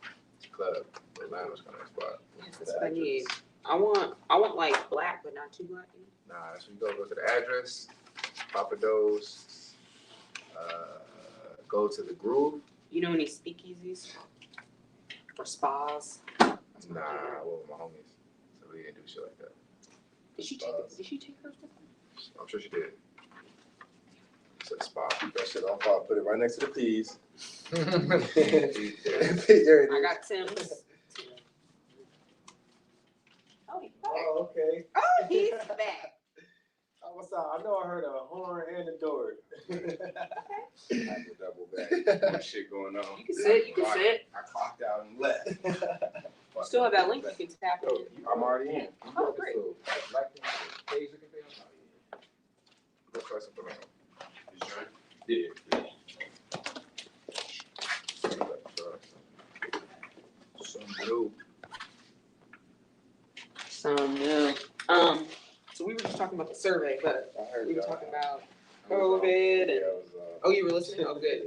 Club. The lounge kind of spot. Yes, that's what I need. I want like black, but not too black. Nah, that's where you go. Go to the address. Papa Do's. Go to the Groove. You know any speakeasies or spas? Nah, I went with my homies, so we didn't do shit like that. Did she take hers with her? I'm sure she did. It's a spa. That shit on fire. Put it right next to the peas. Yeah. There it I is. got Tim's. Oh, he's back. Oh, okay. Oh, he's back. I know I heard a horn and a door. I have a double back. More shit going on. You can sit. You can sit. I clocked out and left. You still have that link you can tap in. I'm already in. Oh, great. Black people, page looking thing. Go try some tomato. Yeah. Some blue. Some new. So we were just talking about the survey, but I heard we were y'all. talking about I was on- COVID Yeah, and. I was, Oh, you were listening? Oh, good.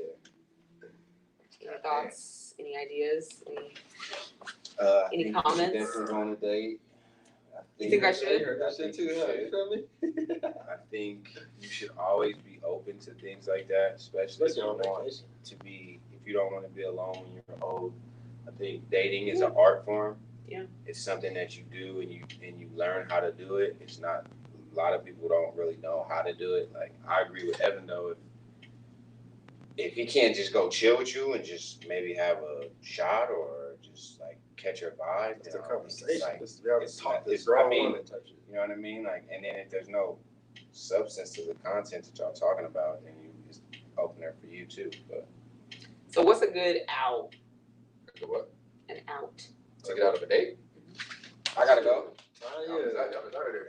yeah. Any thoughts? Any ideas? Any I Any think comments? you should definitely go on a date. You think I should? You heard that shit too, huh? You feel me? I think you should always be open to things like that, especially if you on want vacation. to be, if you don't want to be alone when you're old. I think dating is an art form. Yeah. It's something that you do and you learn how to do it. It's not, a lot of people don't really know how to do it. Like, I agree with Evan though, if he can't just go chill with you and just maybe have a shot or just like catch your vibe, It's then a I don't think it's conversation. like, This is how to it's talk not- this it's- grown I mean, woman type shit. you know what I mean? Like, and then if there's no substance to the content that y'all talking about, then it's open there for you too. But So what's a good out? The what? An out. To get out of a date? I gotta go. Oh, I was yeah. out of there.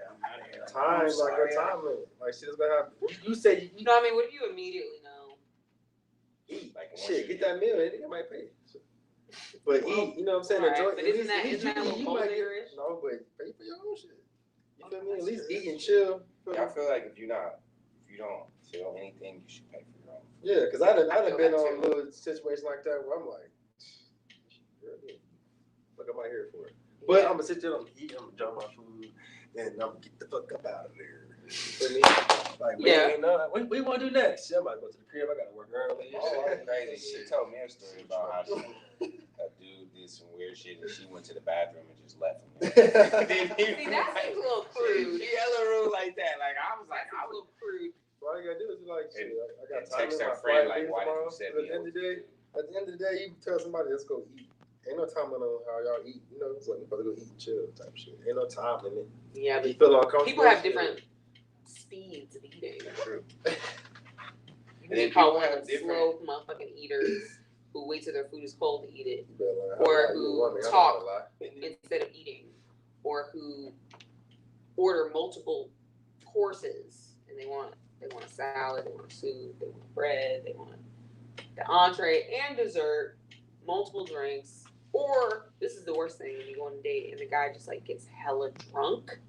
Time, like a time limit. Like shit's gonna happen. You say you No, I mean, what if you immediately know? eat. Like, once Shit, you get that meal, and nigga might pay. But eat, you know what I'm saying? Right, Enjoy. but at isn't least- that- at least isn't that you a little might get- gold-diggerish? No, but pay for your own shit. You feel me? At That's least true. eat and chill. Yeah, I feel like if you don't feel anything, you should pay for your own. Yeah, because I done feel been that on too. little situations like that where I'm like, what am I here for? But I'm gonna sit there, I'm gonna eat, I'm gonna enjoy my food, then I'm gonna get the fuck up out of there. You feel me? Like, Yeah. man, what we want to do next? Yeah, I'm about to go to the crib, I gotta work early. Oh, that's crazy. She told me a story about how a dude did some weird shit and she went to the bathroom and just left him there. See, that seems a little crude. She hella rude like that. Like, I was That like, seems a little crude. All you gotta do is be like, shit, I got and time text in her my friend, flight like, leaves why did tomorrow. you set But me at the end of the day, you tell somebody let's go eat. Ain't no time limit on how y'all eat. You know, it's like we supposed to go eat and chill type shit. Ain't no time limit. Yeah, If you but feel uncomfortable, people have shit. different speeds of eating. True. You And can then call people one have of them slow motherfucking eaters who wait till their food is cold to eat it You better learn how to Or lie. You who want me, I know talk. how to lie. instead of eating, or who order multiple courses and they want a salad, they want a soup, they want bread, they want the entree and dessert, multiple drinks. Or this is the worst thing when you go on a date and the guy just like gets hella drunk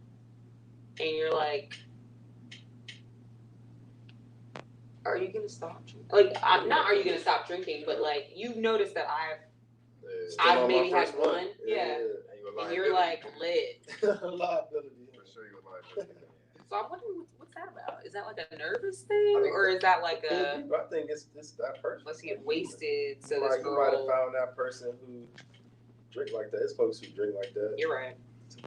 and you're like, are you gonna stop drinking? Like, I'm not are you gonna stop drinking, but like you've noticed that Still I've on my maybe had first one. Yeah. And you're like lit. Liability. For sure you a liability. So I'm wondering what's that about? Is that like a nervous thing, I think or is that like a I think it's that person. let's get wasted? So You this might, you might have girl, found that person who drink like that. It's folks who drink like that. you're right,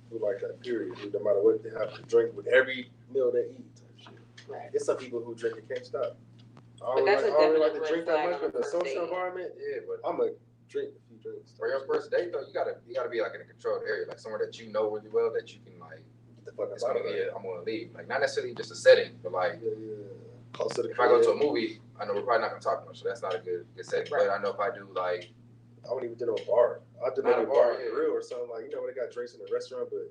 Who like that, period. Who, no matter what, they have to drink with every meal they eat type shit. right. There's some people who drink and can't stop. But that's a I don't really like definite to drink red that flag much, on but a the first social date. environment, Yeah, but I'm a drink a few drinks. for your first date though, you gotta be like in a controlled area, like somewhere that you know really well that you can like. Get the fuck It's out gonna of be. there. I'm gonna leave. Like not necessarily just a setting, but like Yeah. Close to the if I go to a crib. movie, I know we're probably not gonna talk much, so that's not a good setting. Right. But I know if I do like I wouldn't even do no bar. I'd do Not a maybe a bar, bar yeah. and grill or something like, you know, when they got drinks in the restaurant, but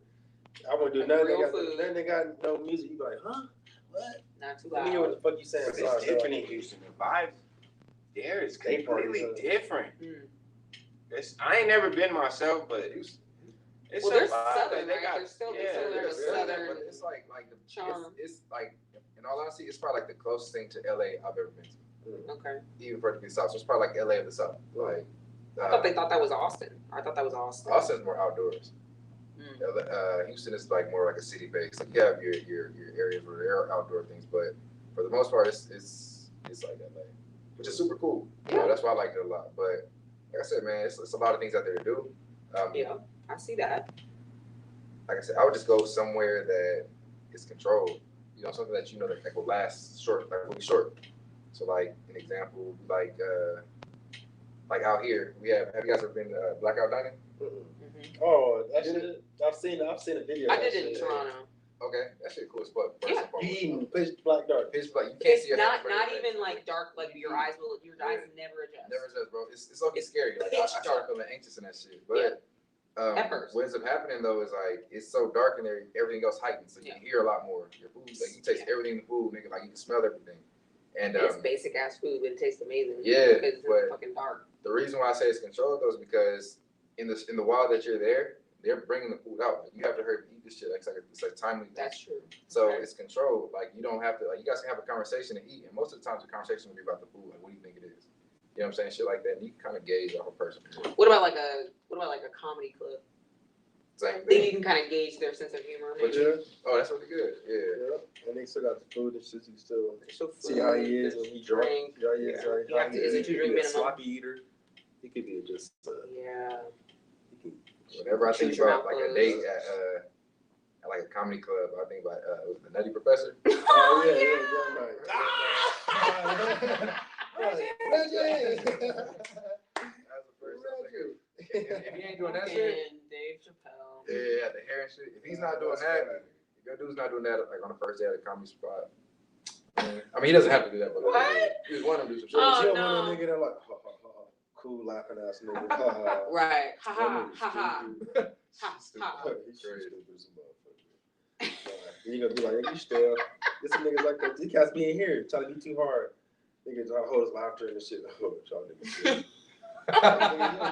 I wouldn't do Like nothing. real They got food. nothing. They got no music. You be like, huh? What? Not too Let me hear what loud. the fuck you saying. But it's different in Houston. The vibe there is Day parties, completely different. Mm. I ain't never been myself, but it's Well, a they're vibe. southern, They right? got- They're still yeah, so there's a they're southern but it's like the charm. It's like in all honesty, it's probably like the closest thing to LA I've ever been to, Okay. even for it to be the South. So it's probably like LA of the South. Like I thought they thought that was Austin. I thought that was Austin. Austin's more outdoors. Mm. Houston is like more like a city base. Like you have your areas where there are outdoor things, but for the most part, it's like LA, which is super cool. You know, that's why I liked it a lot. But like I said, man, it's a lot of things out there to do. Yeah, I see that. Like I said, I would just go somewhere that is controlled. You know, something that you know that will last short, like will be short. So like an example, like out here, we have you guys ever been Blackout Dining? Mm-hmm. Oh, that shit. I've seen a video. I of did that it in shit. Toronto. Okay, that shit cool as fuck. First Yeah. and foremost. You eating pitch black dark. Pitch black, you can't It's see your not hands, not but- even like dark, like your eyes never adjust. Never does, bro. It's okay It's scary. Like pitch I started feeling anxious in that shit. But At first. what ends up happening though is like it's so dark in there, everything else heightened, so you Yeah. hear a lot more. Your food, like you taste everything in the food, nigga. Like you can smell everything. And It's basic ass food, but it tastes amazing. Yeah, because it's but- fucking dark. the reason why I say it's controlled though is because in the while that you're there, they're bringing the food out. Like, you have to hurry to eat this shit. Like, it's like timely. That's true. So Okay. it's controlled. Like you don't have to. Like you guys can have a conversation and eat, and most of the times the conversation will be about the food. Like what do you think it is? You know what I'm saying? Shit like that. And you can kind of gauge off a person. What about like a comedy club? Same I think thing. you can kind of gauge their sense of humor. But Maybe. yeah, Oh, that's really good. Yeah. yeah. And they still got the food and shit. You still So see how he is when he drunk. drink. Yeah, he is. Yeah. How You have to- is it he 2 could drink be a minimum? sloppy eater. He could be just. Yeah. He Whenever I think Shoot your about mouth like a closed. date at like a comedy club, I think about the Nutty Professor. Oh yeah, That's the first time. Nigga. If he ain't doing that shit, And Dave Chappelle. yeah, the hair and shit. If he's not doing that, if your dude's not doing that like on the first day at a comedy spot. I mean, he doesn't have to do that, but What? he was one of them do some shit. Oh, You don't no. want a nigga that like, ha, ha, ha, ha. Cool laughing ass nigga. Ha, ha, ha. Right. Ha ha That nigga's ha ha. stupid. Ha Stupid. ha. He's stupid as a motherfucker. Then you gonna be like, you stale. This some niggas like that. These cats being here trying to be too hard. Niggas try to hold his laughter and shit. Oh, y'all niggas.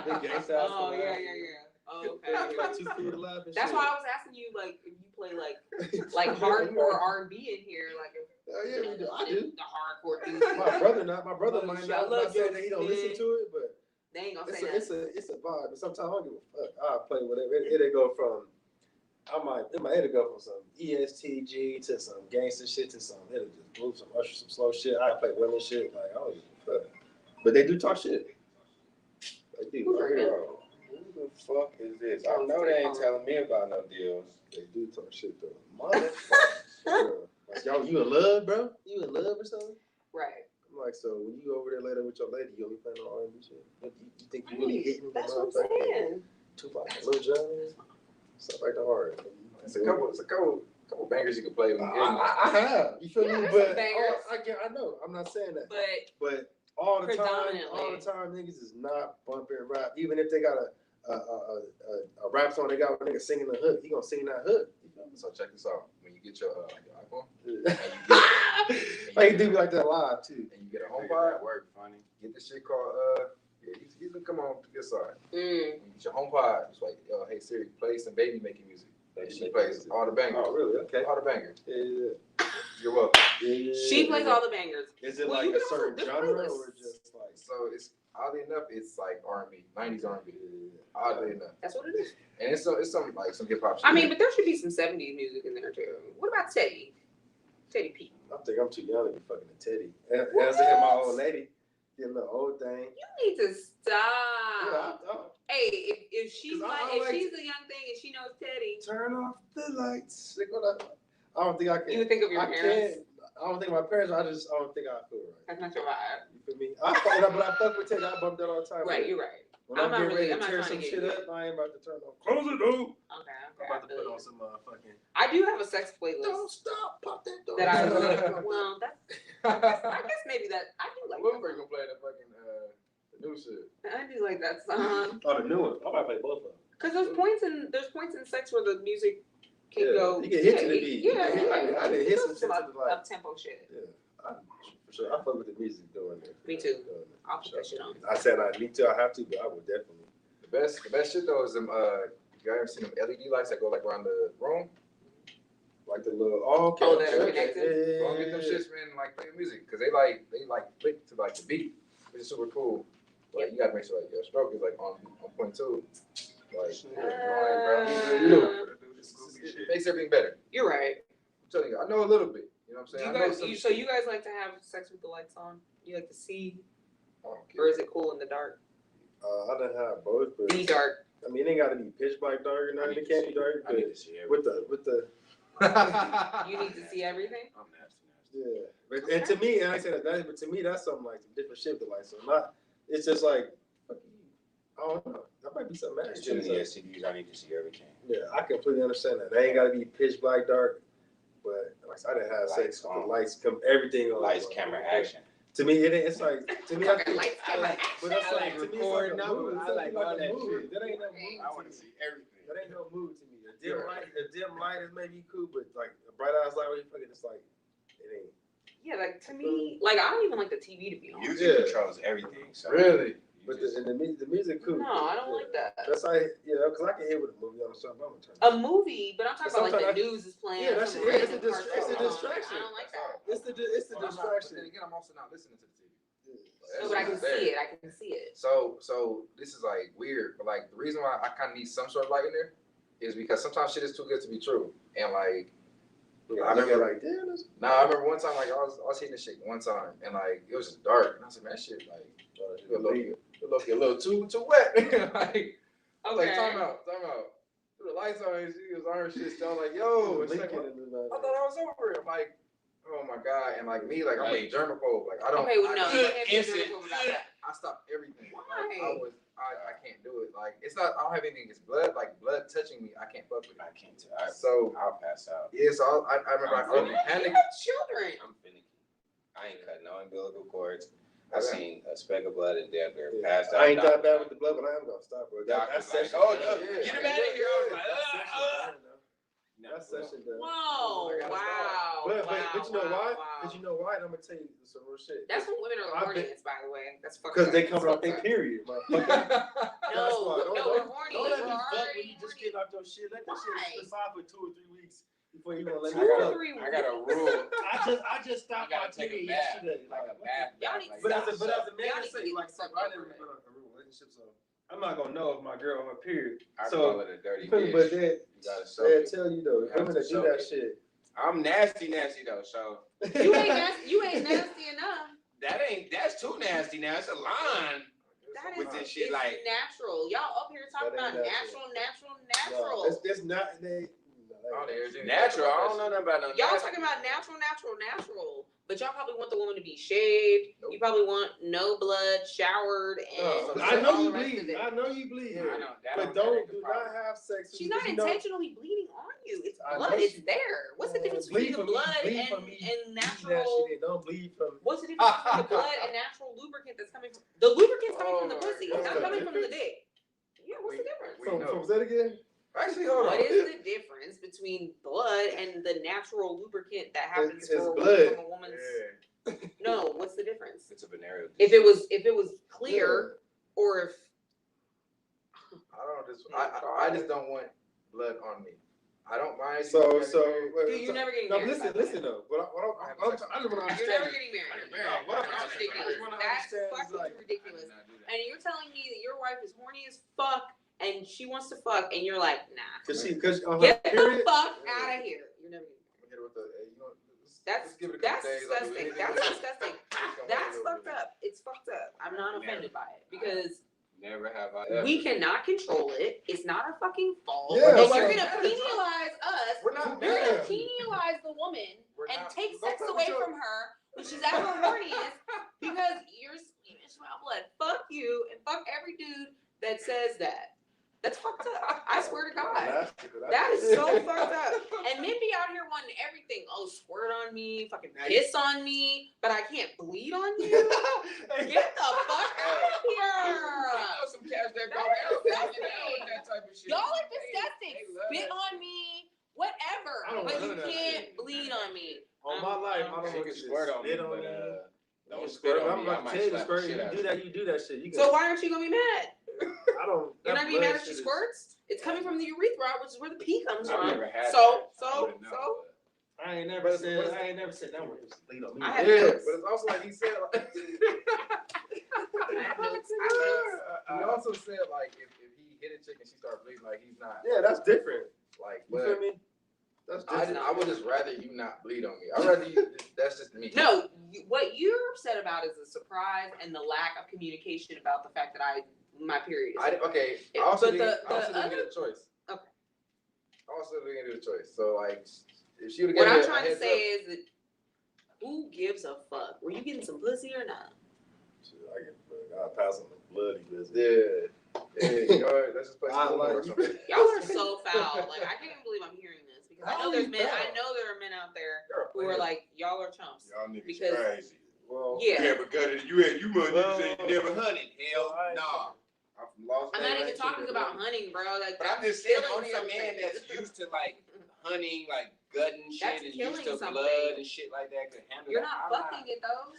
Big gangsta ass Oh laugh. yeah. Oh, okay. Like too cool to laugh and That's shit. why I was asking you, like, if you play like hardcore R&B in here, like if Oh, yeah, we do. I do. the hardcore dudes. My brother not. My brother Oh, might shit, not. I I'm love not saying your that he don't listen shit. to it, but They ain't gonna it's say that. a vibe. But sometimes I don't give a fuck. I play whatever. It'll go from. It'll go from some ESTG to some gangster shit to some. It'll just move some Usher, some slow shit. I play women shit. Like I don't give a fuck. But they do talk shit. They do. Who's Like, rapping? yo, Who the fuck is this? I know they ain't telling me about no deals. they do talk shit though. Motherfucker. Like, yo, you in love, bro? You in love or something? Right. I'm like, so when you go over there later with your lady, you only playing on R&B shit? You think you really Right. hitting That's the what I'm saying. Tupac, Lil Jon, stuff like the hard. It's a couple couple bangers you can play with. I have. You feel Yeah, me? there's But some bangers. I know. I'm not saying that. But But all the Predominantly. time, niggas is not bumping rap. Even if they got a rap song, they got a nigga singing the hook. He gonna sing that hook. You feel me? So check this out. When you get your iPhone Like do like that live too. and you get a Nigga, HomePod, that work funny. get this shit called he's gonna come on to this side. mm, When you get your HomePod, it's like, yo, hey Siri, play some baby making music. And she plays all the bangers. Oh really? Okay. All the bangers. Yeah. You're welcome. she plays all the bangers. Is it Well, like you a can also- certain there's genre playlists. or just like? So it's oddly enough, it's like R&B, 90s R&B. Oddly enough, That's what it is. and it's some like some hip hop. I mean, but there should be some 70s music in there too. What about Teddy? Teddy P. I think I'm too young to be fucking a Teddy. And as I hear my old lady, get a little old thing. You need to stop. Yeah, Hey, if she's 'Cause not, I if like- she's a young thing and she knows Teddy, turn off the lights. I don't think I can. you would think of your I parents. can't. I don't think my parents. I don't think I feel right. That's not your vibe. You feel me? But I fuck with Teddy. I bump that all the time. Right, you're right. When I'm I'm not getting really- ready I'm to not tear trying some to shit get up, I ain't about to turn on. Close it, dude. Okay, I'm okay. about to I feel put you. on some fucking. I do have a sex playlist Don't stop, pop that door. that I well, that's I guess maybe that I do like What that you song. gonna play the fucking the new shit? I do like that song. Oh, the new one. I might play both of them. Cause there's points in sex where the music can Yeah, go. you can hit to the beat. Yeah, You can hit- I did hit some shit to up, the, like- up tempo shit. Yeah, for sure. I fuck with the music doing it. Me too. Doing it. I'll put that shit on. I said I need to. I have to, but I will definitely. The best shit though is them you ever seen them LED lights that go like around the room? Like the little. Oh, okay. Oh, that are okay. connected? Go get them shits, man, like play music, cause they like click to like the beat, which is super cool. Like you gotta make sure like your stroke is like on point too. Like it makes everything better. You're right. I'm telling you, I know a little bit. You know what I'm Do saying? you I know guys, some so shit. you guys like to have sex with the lights on? You like to see, I don't care. or is it cool in the dark? I done have both, but The dark. I mean, it ain't got to be pitch black dark or nothing. It can't be dark, I but need to see everything. with the You need to see everything. I'm nasty. yeah. But and to me, and I said that, but to me, that's something like some different shit with the lights. So not. It's just like, fuck you. I don't know. That might be something There's extra. too many STDs. I need to see everything. Yeah, I completely understand that. They ain't got to be pitch black dark, but like I didn't have sex Lights with the on. lights, come everything on. Lights, camera, action. To me, it's like to me. Fucking lights, camera, But that's I like to me, it's recording like a numbers. mood. I like all that mood. shit. That ain't no mood. I want to see everything. That ain't no mood to me. A dim light is maybe cool, but like a bright ass light, where you fucking, it's like it ain't. Yeah, like to me, like I don't even like the TV to be on. Music Yeah. controls everything. So Really? you But just- the music cool. No, I don't like that. That's like because I can hear with a movie on something. I'm gonna turn. A movie, but I'm talking about like the Sometimes news is playing. Yeah, that's some it. It's a random it's a cartoon. distraction. I don't like that. It's the But distraction. then again, I'm also not listening to the TV. No, but I can see it. I can see it. So this is like weird, but like the reason why I kind of need some sort of light in there is because sometimes shit is too good to be true, and like I remember like damn. I remember one time like I was hitting this shit one time, and like it was just dark, and I was like, man, that shit like it look a little too wet. Like I was like, time out. The lights on, she was on her shit, still like, yo, it's like, I thought I was over it. I'm like, oh my god, and like me, like I'm a germaphobe, like I don't. Okay, well, no, I, you can't be Instant. germaphobe about that. I stopped everything. Like, Why? I can't do it. Like it's not. I don't have anything against blood. Like blood touching me, I can't fuck with it. I can't tell. So I'll pass out. yeah, so I remember I felt You panic. have children. I'm finicky. I ain't cutting no umbilical cords. I seen a speck of blood and damn near passed out. I ain't that bad with the blood, but I am gonna stop, bro. Doctor's That's like, session. oh, yeah. get him out of here. I was like, That's session done. Whoa! I gotta Wow! But wow, you know why? wow. Because you know why? And I'm gonna tell you some real shit. That's when women are the I've been- horniest, by the way. That's fucked Because up. they coming off That's their fucked up. period, motherfucker. That's why. No, we're horny. Don't let We're me fuck when already you just horny. get off your shit. Let that Why? shit subside for 2 or 3 weeks before you gonna let Two me or fuck. three I got a weeks. rule. I just stopped You my gotta take a period bath, yesterday. like a what bath. Y'all need to But stop. as a man, Y'all I need say to like get so the I fuck never over been in a relationship, so I'm not gonna know if my girl on her period. I So, call it a dirty but bitch. they You gotta soak they'll it. tell you though, You have women to that do soak that it. shit. I'm nasty though, so You ain't nasty. You ain't nasty enough. that's too nasty now. It's a line. That With is this shit, it's like- natural. Y'all up here talking That about ain't natural. No, it's not they. Oh, there's Natural. I don't know nothing about no Y'all nasty. talking about natural. but y'all probably want the woman to be shaved. Nope. You probably want no blood, showered, and I know all you the rest bleed. of it. I know you bleed. I know, that But that ain't the do problem. not have sex. She's because not you know- intentionally bleeding on you. It's I blood. know It's she- there. What's the difference bleed between the for me, blood bleed and for me. and That natural? shit, don't bleed from. What's the difference between the blood and natural lubricant that's coming from the lubricant's coming from the Oh, pussy. It's what's not the coming from the difference? dick. Yeah, what's the difference? We From know. that again? Actually, hold What on. is the difference between blood and the natural lubricant that happens It's for a blood. woman from a woman's? Yeah. No, what's the difference? It's a venereal. If it was clear, or if I just don't want blood on me. I don't mind. So, wait, dude, you're never getting no, married. by the way. listen though. I just want to You're understand. never getting married. No, what I'm That's saying- ridiculous. what I'm That's saying is fucking like- ridiculous. And you're telling me that your wife is horny as fuck and she wants to fuck, and you're like, nah. Because on her Get the period. fuck out of here. You're never getting married. That's That's disgusting. That's disgusting. That's fucked up. It's fucked up. I'm not offended by it because Never have I ever. we cannot control it. It's not our fucking fault. Yeah, and like- you're gonna penalize us. We're not You're gonna mad. penalize the woman We're and not- take don't sex fuck away with your- from her when she's at her horniest because you're spewing my blood. Fuck you and fuck every dude that says that. That's fucked up. I swear to God. That is so fucked up. And men be out here wanting everything. Oh, squirt on me, fucking piss on me, but I can't bleed on you. Get the fuck out of here. Some cash that That is disgusting. that type of shit. Y'all are disgusting. They love Spit that on shit. me, whatever. I don't But want you none of that can't shit. bleed on me. On my life, I don't She want can to squirt on me, spit on but me. don't spit on I'm me. I about to might tell you to slap squirt. the You shit out do of that. You do that shit. You So why aren't you gonna be mad? I don't. You're that not gonna be blood mad if she shit is- squirts? It's coming from the urethra, which is where the pee comes I've from. never had So, that. I so, wouldn't know, so. I ain't But never it's- said. but it's- I ain't never said that word. Just bleed on me. I have Yeah, notes. but it's also like he said. Like, I have notes. I have notes. he also said like if he hit a chick and she started bleeding, like he's not Yeah, that's different. like. You But feel me? That's different. I would just rather you not bleed on me. I'd rather you. That's just me. No, what you're upset about is the surprise and the lack of communication about the fact that my period is. Okay. It- I also but didn't, the I also didn't other- get a choice. Okay. I also didn't get a choice. So like, if she would have What given I'm me a trying to heads say up, is that who gives a fuck? Were you getting some pussy or not? Shit, I pass on the bloody business. yeah, you know, let's just play I some like or something. Y'all are so foul. Like I can't even believe I'm hearing this because I know How there's you men. I foul? know there are men out there You're a who are player. like, y'all are chumps. Y'all niggas Because- crazy. Well, Yeah. because you must say you never hunted. Hell, I ain't- nah. I'm from Las I'm not Vegas. even talking about hunting, bro. Like But I'm that's just saying, killing only a man something. that's used to like hunting, like gutting shit, That's and killing used to something. blood and shit like that could handle You're that. not fucking it though.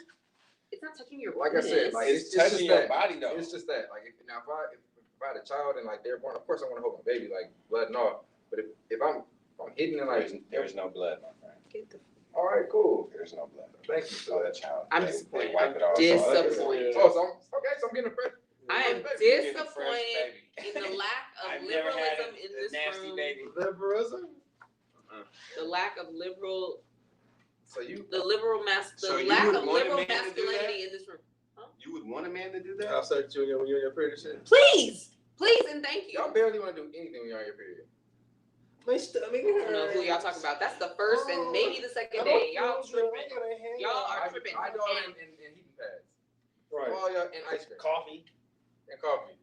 It's not touching your Like I said, penis. like It's it's touching just your that. body though. It's just that. Like if I had a child and like they're born, of course I want to hold my baby like blood and all. But if I'm hitting and like, There's no blood, my friend. Get the- all right, cool. There's no blood. Thank you So for that that. child. I'm they disappointed. wipe it off. Disappointed. Oh, so I'm getting a fresh. I am You get a fresh disappointed baby. in the lack of I've never had liberalism in a this nasty room. baby. liberalism. The lack of liberal, So you. the liberal So the you lack would of want a liberal man to do that? masculinity in this room. You would want a man to do that? I'll start you when you're in your period shit. Please, please, and thank you. Y'all barely want to do anything when you're on your period. I don't know who y'all talking about. That's the first and maybe the second day. Y'all tripping. Y'all are tripping. I don't And in heating pads. Right. All y'all in ice cream Coffee. and coffee.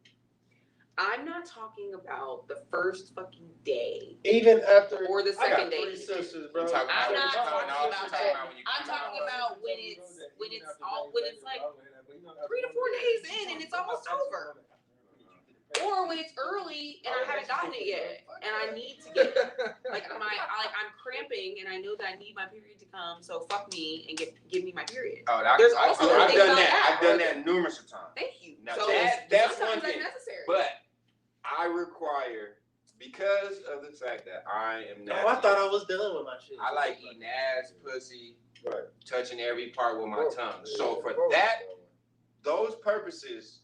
I'm not talking about the first fucking day Even after. or the I got second day. 3 sisters, bro. You talking I'm about not when you talking come out, about she's that. talking about when you I'm come out. talking about when it's like 3 to 4 days in and it's almost over. Or when it's early and I haven't gotten it yet, and I need to get it. Like I'm cramping and I know that I need my period to come, so fuck me and give me my period. Oh, There's also I've things done like that. that. I've done that numerous of times. Thank you. Now So that's sometimes one thing. that's necessary. But I require, because of the fact that I am No, nasty, I thought I was done with my shit. I like eating ass, pussy, Right. touching every part with my tongue. So for Whoa. that, those purposes,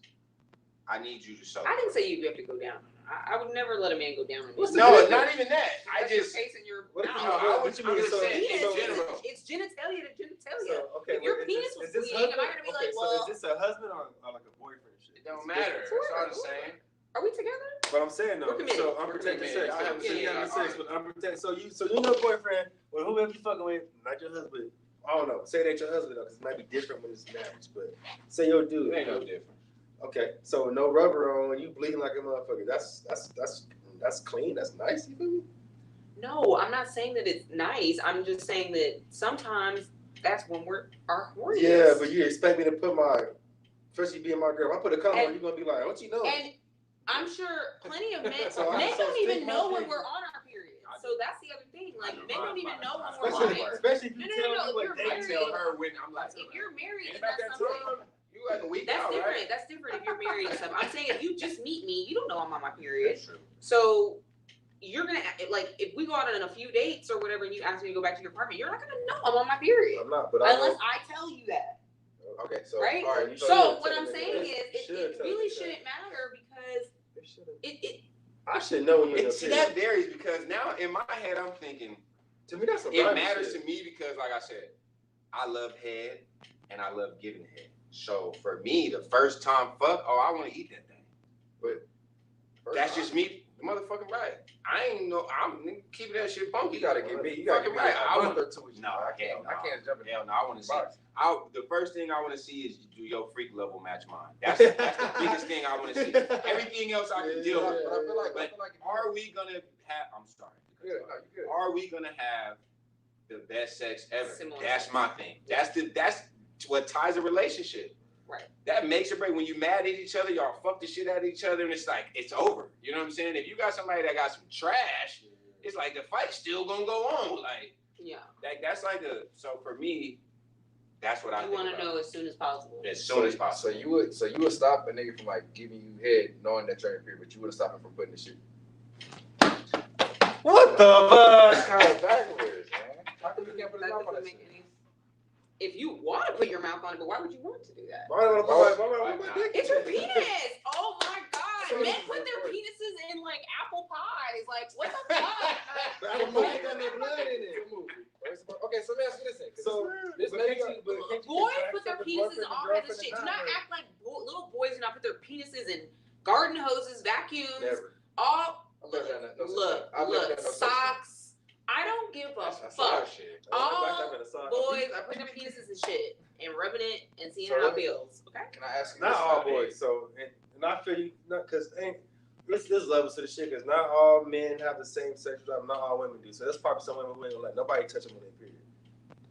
I need you to show. I didn't say you have to go down. I would never let a man go down on me. What's the No, difference? not even that. I That's your just face and your What if mouth. you- No, I what was- you I'm mean? just So, saying, in so- general. It's genitalia to genitalia. So, okay, If your well, penis was is this bleeding, am I husband? gonna be Okay, like, so well- is this a husband or like a boyfriend shit? It don't It's matter. different. It's all the same. Are we together? But I'm saying though, We're committed. so We're unprotected committed. sex. Y'all having So you sex, having y'all sex with unprotected. So you know your boyfriend or whoever you fucking with, not your husband I don't know. Say that your husband though, because it might be different when it's marriage. But say your dude. It ain't no different. Okay, so no rubber on, you bleeding like a motherfucker. That's clean. That's nice. You feel me? No, I'm not saying that it's nice. I'm just saying that sometimes that's when our horniest. Yeah, but you expect me to put especially being my girl. If I put a condom on, And- you're gonna be like, what you know? And I'm sure plenty of men So I'm men so don't even stick my know when dick. we're on our period. So that's the other thing. Like men don't even know when especially, we're on it. especially if you No, tell no, me if what you're day I you tell tell her. her when I'm like, If you're married, ain't then about that's that something. time. You like a week That's out, different. right? That's different if you're married and stuff. I'm saying if you just meet me, you don't know I'm on my period. That's true. So you're gonna like if we go out on a few dates or whatever, and you ask me to go back to your apartment, you're not gonna know I'm on my period I'm not, but I unless know. I tell you that, Okay, so right? all right. So what tell I'm me saying that. is, Should it tell really me that. shouldn't matter because it I should know when you're in See, your that period. varies because now in my head I'm thinking To me, that's a it vibe matters shit. to me because, like I said, I love head and I love giving head. So for me, the first time fuck, I want to eat that thing. But that's just me, motherfucking right. I ain't know. I'm keeping that shit funky. You gotta give me. You gotta give Fucking me right. a I month want. or two. No, I can't jump in. Hell no, I want to see. box. The first thing I want to see is do your freak level match mine. That's the biggest thing I want to see. Everything else I can deal with. But I feel like, Are we gonna have? I'm sorry. Yeah, no, you good. Are we gonna have the best sex ever? Similar That's sex. my thing. That's what ties a relationship. Right. That makes or break. When you mad at each other, y'all fuck the shit out of each other, and it's like it's over. You know what I'm saying? If you got somebody that got some trash, it's like the fight's still gonna go on. Like that's like so for me, that's what I you think want to about. know as soon as possible. As soon as possible. So you would stop a nigga from like giving you head, knowing that you're in a period, but you would stop him from putting the shit. What the That's fuck? kind of backwards, man. How come you can't put his That mouth on doesn't that make shit? any. If you want to put your mouth on it, but why would you want to do that? Why would I put my dick? It's your penis. Oh my god, So- men put their penises in like apple pies. Like what the fuck? Apple pie got no blood in it. Okay, so let me ask you this then. 'cause So, this but lady, can't you Boys contract put their with the penises in boyfriend and all kinds of girlfriend shit. and Do not not, act like little boys do not put their penises in garden hoses, vacuums, Never. all. I've never done that. No such Look, thing. I've never done no such thing. socks. I don't give a That's fuck. shit. All boys are putting their penises in shit and rubbing it and seeing So how let it me- feels. Okay. Can I ask you Not this? all boys. So, and I feel you, not because there's levels to the shit. Because not all men have the same sexual drive. Not all women do. So there's probably some women who ain't gonna let nobody touch them on their period.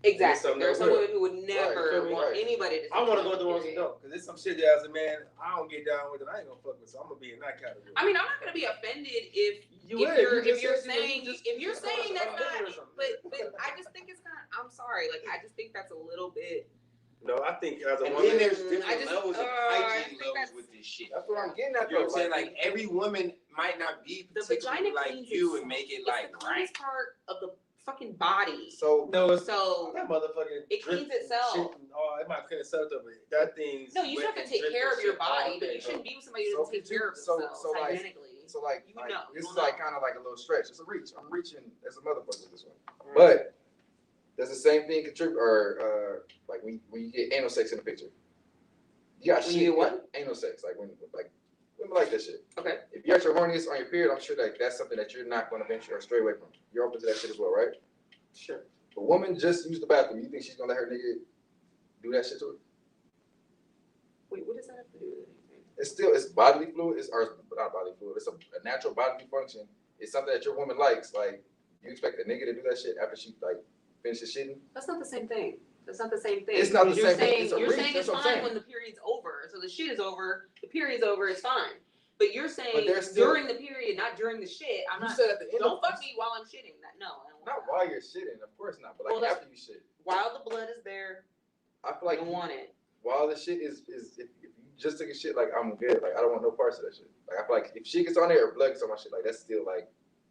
Exactly. something There are that some will. women who would never feel me? want Right. anybody to. I want to touch go them, through the ones who period. don't. Because there's some shit that as a man, I don't get down with it. I ain't gonna fuck with. So I'm gonna be in that category. I mean, I'm not gonna be offended if You if would. you're You if you're just said saying you just- if you're saying that's not. or something. But I just think it's kind of. I'm sorry. Like I just think that's a little bit. No, I think as a And woman, then there's I different just- levels of I hygiene think levels that's- with this shit. That's what I'm getting at. You know what I'm though. saying? Like every woman might not be The particularly vagina like cleans you itself. and make it It's like the right. cleanest part of the fucking body. So no, it's So that motherfucking. it cleans drip itself. Shit, it might clean itself though, but that thing's. no, you wet have to and take dripping care of your shit all body, but day, you shouldn't be with somebody who So doesn't take could you- care of so- themselves so like- hygienically. So like, You know, this you is know. like kind of like a little stretch. It's a reach. I'm reaching as a motherfucker with this one. But does the same thing contribute, or like when you get anal sex in the picture? You got When shit. you get what? Anal sex, like women like that shit. Okay. If you're at your horniest on your period, I'm sure like that's something that you're not going to venture or stray away from. You're open to that shit as well, right? Sure. A woman just used the bathroom. You think she's gonna let her nigga do that shit to her? Wait, what does that have to do with anything? It's bodily fluid. Or not bodily fluid. It's a natural bodily function. It's something that your woman likes. Like you expect a nigga to do that shit after she like finishes shitting? That's not the same thing. That's not the same thing. It's not the you're same thing. saying, It's a you're reach. saying That's it's what I'm fine saying. when the period's over. So the shit is over, the period's over, it's fine. But you're saying But there's still- during the period, not during the shit. I'm You not. said at the end. Don't fuck me while I'm shitting. No, I don't want Not that. while you're shitting, of course not. But like Well, that's- after you shit, While the blood is there, I feel I like don't want it. while the shit is if you just took a shit, like I'm good. Like I don't want no parts of that shit. Like I feel like if shit gets on there or blood gets on my shit, like that's still like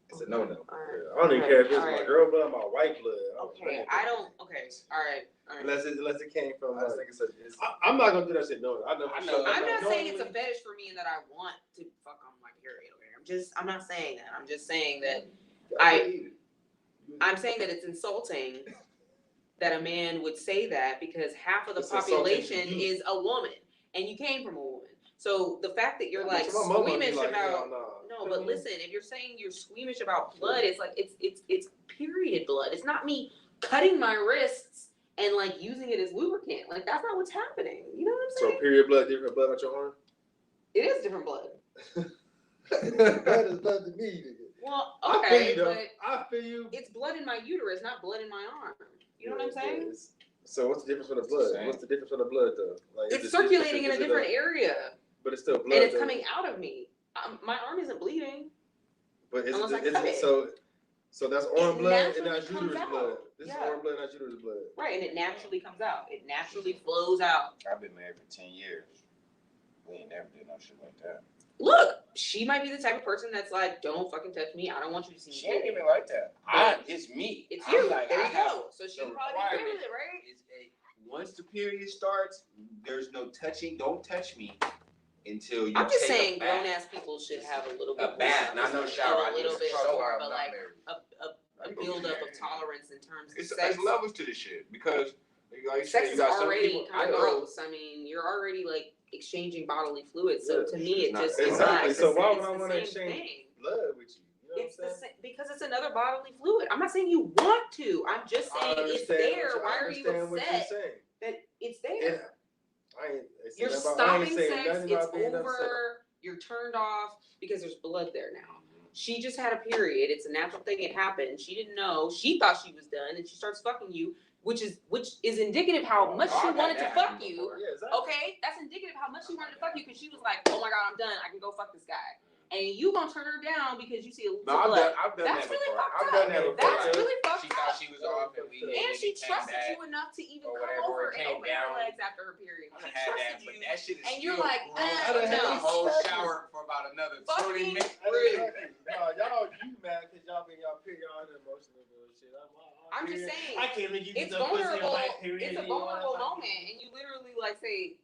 it's a no no. All right. I don't even care if it's Alright. my girl blood or my white blood. Okay, I don't. Okay, all right. Unless it came from. I just think it's I'm not gonna do that shit. No, I know. I know. I'm not saying it's a knowingly- fetish for me and that I want to fuck on my period. Okay, I'm not saying that. I'm just saying that I'm saying that it's insulting that a man would say that because half of the It's insulting to population you. is a woman and you came from a woman. So the fact that you're like My mama be squeamish like, about no, no, but listen, if you're saying you're squeamish about blood, it's like it's period blood. It's not me cutting my wrists and like using it as lubricant. Like that's not what's happening. You know what I'm saying? So period blood, different blood on your arm? It is different blood. That is blood to me, nigga. Well, I feel okay, you though. but I feel you. it's blood in my uterus, not blood in my arm. You know what I'm saying? It's- So what's the difference from the blood? Same. What's the difference from the blood though? Like, It's circulating in a different area, but it's still blood. and it's though. coming out of me. My arm isn't bleeding. But is unless I it, cut is it. it so that's arm blood and naturally that's comes uterus out. blood. This Yeah. is arm blood and that's uterus blood. Right, and it naturally comes out. It naturally flows out. I've been married for 10 years. We ain't never did no shit like that. Look, she might be the type of person that's like, don't fucking touch me. I don't want you to see me. She ain't naked." even like that. It's me. It's I'm you. like, There I you have go. So she the probably agree requirement. with it, right? Once the period starts, there's no touching. Don't touch me until you I'm just take saying, a bath. grown ass people should have a little bit A bath, not no shower. a little bit So more I'm of a not like married. a build up of tolerance in terms of It's sex. levels to this shit because like you Sex said, you is got some already people. I kind of know. gross. I mean, you're already like exchanging bodily fluids. So Yeah, to me, it it's just not- it's Exactly. not. So why would it's I the wanna same exchange thing. blood with you. You know It's what I'm the saying? same because it's another bodily fluid. I'm not saying you want to. I'm just saying it's there. Why are you what you're upset saying. that it's Yeah. there? I ain't, You're I stopping ain't saying sex. nothing It's about being upset. over. You're turned off because there's blood there now. She just had a period. It's a natural thing. It happened. She didn't know. She thought she was done, and she starts fucking you, which is indicative how much she wanted to fuck you. Yeah, exactly. Okay, that's indicative how much she wanted to fuck you because she was like, "Oh my god, I'm done. I can go fuck this guy." And you gonna turn her down because you see a little blood. I've done That's that really before. fucked I've up. done that before. That's Like, really fucked she thought up. she was off and we And she came trusted back. you enough to even or come whatever, over it and came open her down. legs after her period. I She done had that, trusted but you. that shit is And you're still like, gross. I I done done had had a whole seconds. shower for about another Fucking 20 minutes. No, y'all, you mad because y'all been y'all period, y'all in emotional bullshit. I'm just saying, I can't make you get it's the pussy vulnerable. on my period. It's a vulnerable moment, and you literally like say,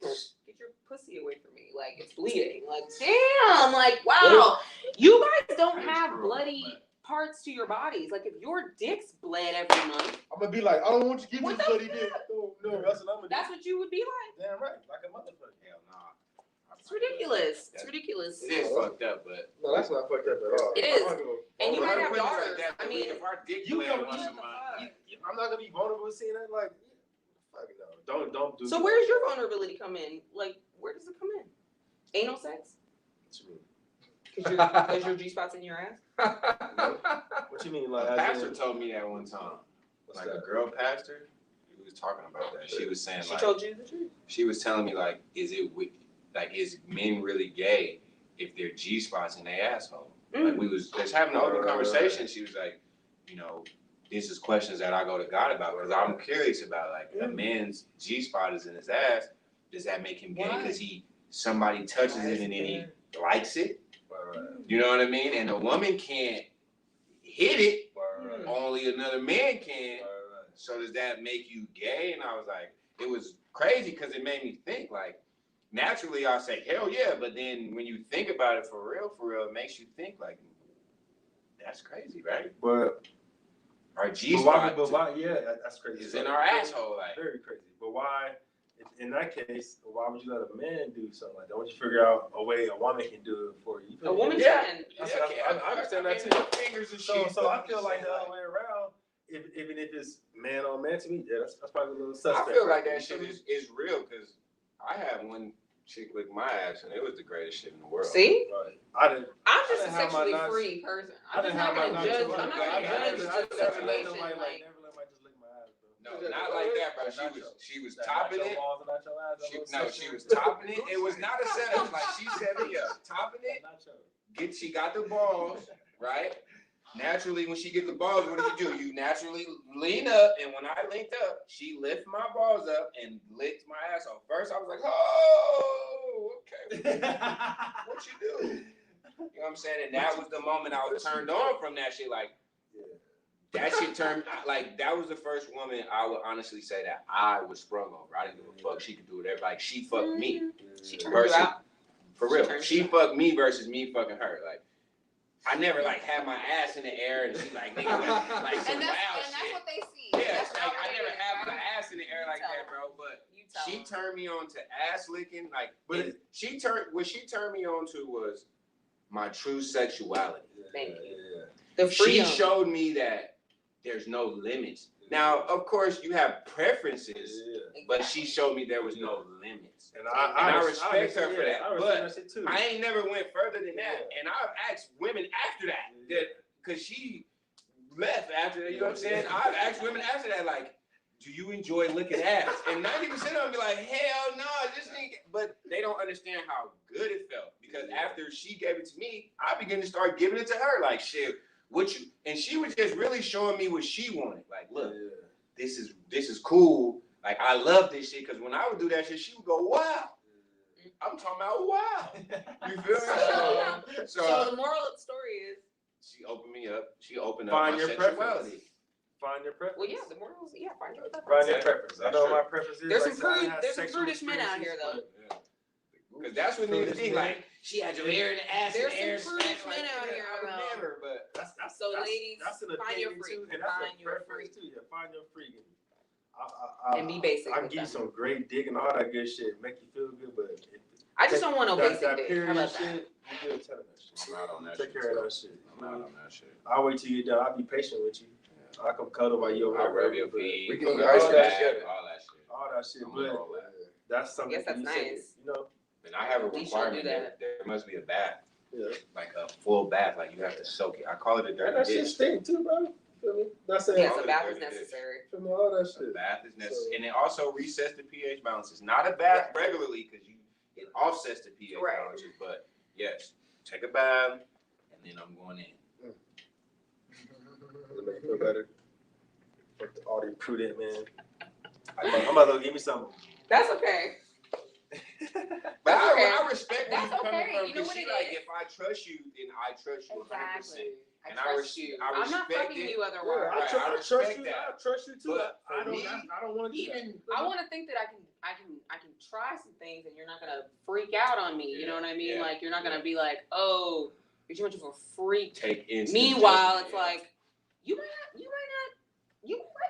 "Get your pussy away from me!" Like it's bleeding. Like damn. Like wow, you guys don't have bloody parts to your bodies. Like if your dick's bled every month, I'm gonna be like, I don't want you to give me What this the bloody dick. No, that's what I'm gonna do. that's what you would be like. Damn right, like a motherfucker. Hell nah. It's ridiculous. It's ridiculous. It is fucked up, but No, that's not fucked up at all. It is. I'm not gonna- And you I'm might not have gonna- daughters. I mean, if our dick You bled come- once you- a month, I'm not gonna be vulnerable seeing that. Like, fuck no, don't do. So that. where's your vulnerability come in? Like where does it come in? Anal sex? What you mean? Because your G spot's in your ass. What you mean, like? a as pastor in- told me that one time. What's Like that? a girl pastor, he was talking about that. She was saying She like, told you the truth. she was telling me like, is men really gay if they're G spots in their asshole? Like we was just having an open conversation. She was like, you know, this is questions that I go to God about because I'm curious about like a man's G spot is in his ass. Does that make him gay? Why? Because somebody touches it and then he likes it. Right. You know what I mean? And a woman can't hit it. Right. Only another man can. So does that make you gay? And I was like, it was crazy because it made me think like, naturally I'll say, hell yeah. But then when you think about it for real, it makes you think like, that's crazy, right? But Our G why? spot But why? Yeah, that's crazy. is in our asshole. Like, Very crazy. But why? In that case, why would you let a man do something like that? Why don't you figure out a way a woman can do it for you? A woman Yeah. can. I understand that too. Fingers and So shit. I feel like the other way around. Even if it's man on man, to me, yeah, that's probably a little I suspect. feel like that shit is real because I had one chick lick my ass and it was the greatest shit in the world. See? Right. I didn't. I'm I just a didn't have my sexually nuts- free person. I I'm just didn't not have my gonna nuts judge. too. I'm not I gonna never- judge I the never let situation. nobody Like, never let my just lick my ass, bro. No, not like that, bro. She was That topping nacho it. balls and nacho ass, that She little was section. topping it. It was not a setup. Like she set me up, topping it. Nacho. She got the balls, right? Naturally, when she get the balls, what do? You naturally lean up, and when I linked up, she lift my balls up and licked my ass off. First, I was like, "Oh, okay, what you do?" You know what I'm saying? And that was the moment I was turned on from that shit. Like, that shit turned, like, that was the first woman I would honestly say that I was sprung over. I didn't give a fuck. She could do whatever. Like, she fucked me. she turned you Versus, out. for She real. turned She you out. fucked me versus me fucking her. Like, I never like had my ass in the air and she like nigga like some And wild that's shit. what they see. Yeah, That's it's like not I what never it is, had my right? ass in the air like tell that, them. bro. But You tell she them. turned me on to ass licking. Like, But and what she turned me on to was my true sexuality. Thank you. Yeah. The She freedom. showed me that there's no limits Now, of course, you have preferences, Yeah. but she showed me there was no limits. And I respect her for that, I respect but that shit too. I ain't never went further than that. Yeah. And I've asked women after that, because she left after that, you know what I'm saying? I've asked women after that, like, do you enjoy licking ass? And 90% of them be like, hell no, this thing, but they don't understand how good it felt. Because after she gave it to me, I began to start giving it to her, like, shit, what you, and she was just really showing me what she wanted. Like, look, this is cool. Like, I love this shit, because when I would do that shit, she would go, wow. I'm talking about wow. You feel me? So the moral of the story is, She opened me up. She opened up Find my your sexuality. Find your preference. well, yeah, the moral is, yeah, find your preference. Find your preference. I That's know true. my preference is. There's like, some I done had there's some sexual prudish men out here, though. experiences, Because that's what niggas think, like, she had your hair in the ass There's and hair some prudish men out here, I would though. never, but That's So, ladies, that's an find your opinion freak. too, and that's Find a your preference freak. too. Yeah, find your freak. And be basic I with give you them. some great dick and all that good shit, make you feel good, but I just don't want no basic that dick. How period about that? shit, you good telling that shit. I'm not on that Take shit. care of that shit. I'm not on that shit. I'll wait till you're done. I'll be patient with you. I'll come cuddle while you're I'll over rub your but- feet. We can all go ice that bath shit. together. All that shit. All that shit, I'm with but all that. that's something Yes, that's you say, nice. you know? And I have a We should do requirement that. that there must be a bath, Yeah. like a full bath, like you have to soak it. I call it a And dirty that shit dish. stink too, bro. Feel me? That's it. Yes, All a the bath is dirty dish. necessary. Feel me? All that A shit. bath is necessary, So- and it also resets the pH balances. Not a bath regularly, because it offsets the pH Right. balances. But yes, take a bath, and then I'm going in. Does it make you feel better? Fuck all these prudent man. I'm about to give me something. That's okay. But okay. I respect where That's you're coming okay. from, You know because what she it like, is? if I trust you, then I trust you 100%. I And I trust res- you. I I'm not respect fucking it. you Yeah, otherwise. Right, I I trust respect you. that. I trust you too. But I for me, don't want to do that. I want to think that I can try some things and you're not gonna freak out on me. You know what I mean? Yeah, Like you're not gonna yeah. be like, oh, you're too much of a freak. Take instant Meanwhile, judgment, it's yeah. like you might like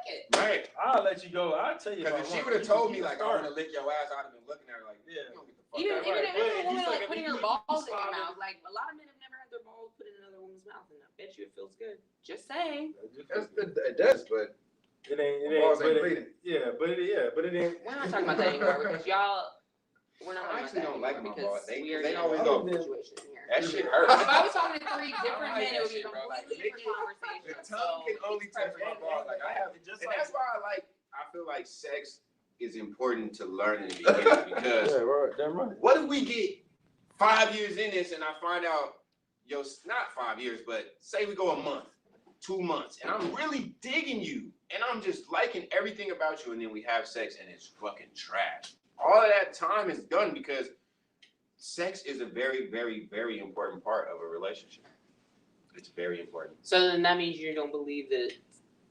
it. Right. I'll let you go. I'll tell you. Because if she would have told me, like, I want to lick your ass, I'd have been looking at her like, Yeah. you don't get the fuck Even out of even here. if But a if woman you like suck- putting if her you balls in your swallow- mouth, like a lot of men have never had their balls put in another woman's mouth, and I bet you it feels good. Just saying. It does, but It ain't. My balls but ain't it- bleeding. Yeah, but it ain't. We're not talking about that anymore because y'all. We're not I talking actually about don't that like anymore my balls. because we are They in always a go, situation here. that shit If hurts. I was talking to three I different don't like men, it would that be shit, bro. Like, completely different conversation. The tongue can only touch my balls. Like, I have, Just and like- that's why I feel like sex is important to learn in the beginning, because Yeah, right. Damn right. what if we get 5 years in this and I find out, not 5 years, but say we go a month, 2 months, and I'm really digging you, and I'm just liking everything about you, and then we have sex and it's fucking trash. All of that time is done because sex is a very, very, very important part of a relationship. It's very important. So then that means you don't believe that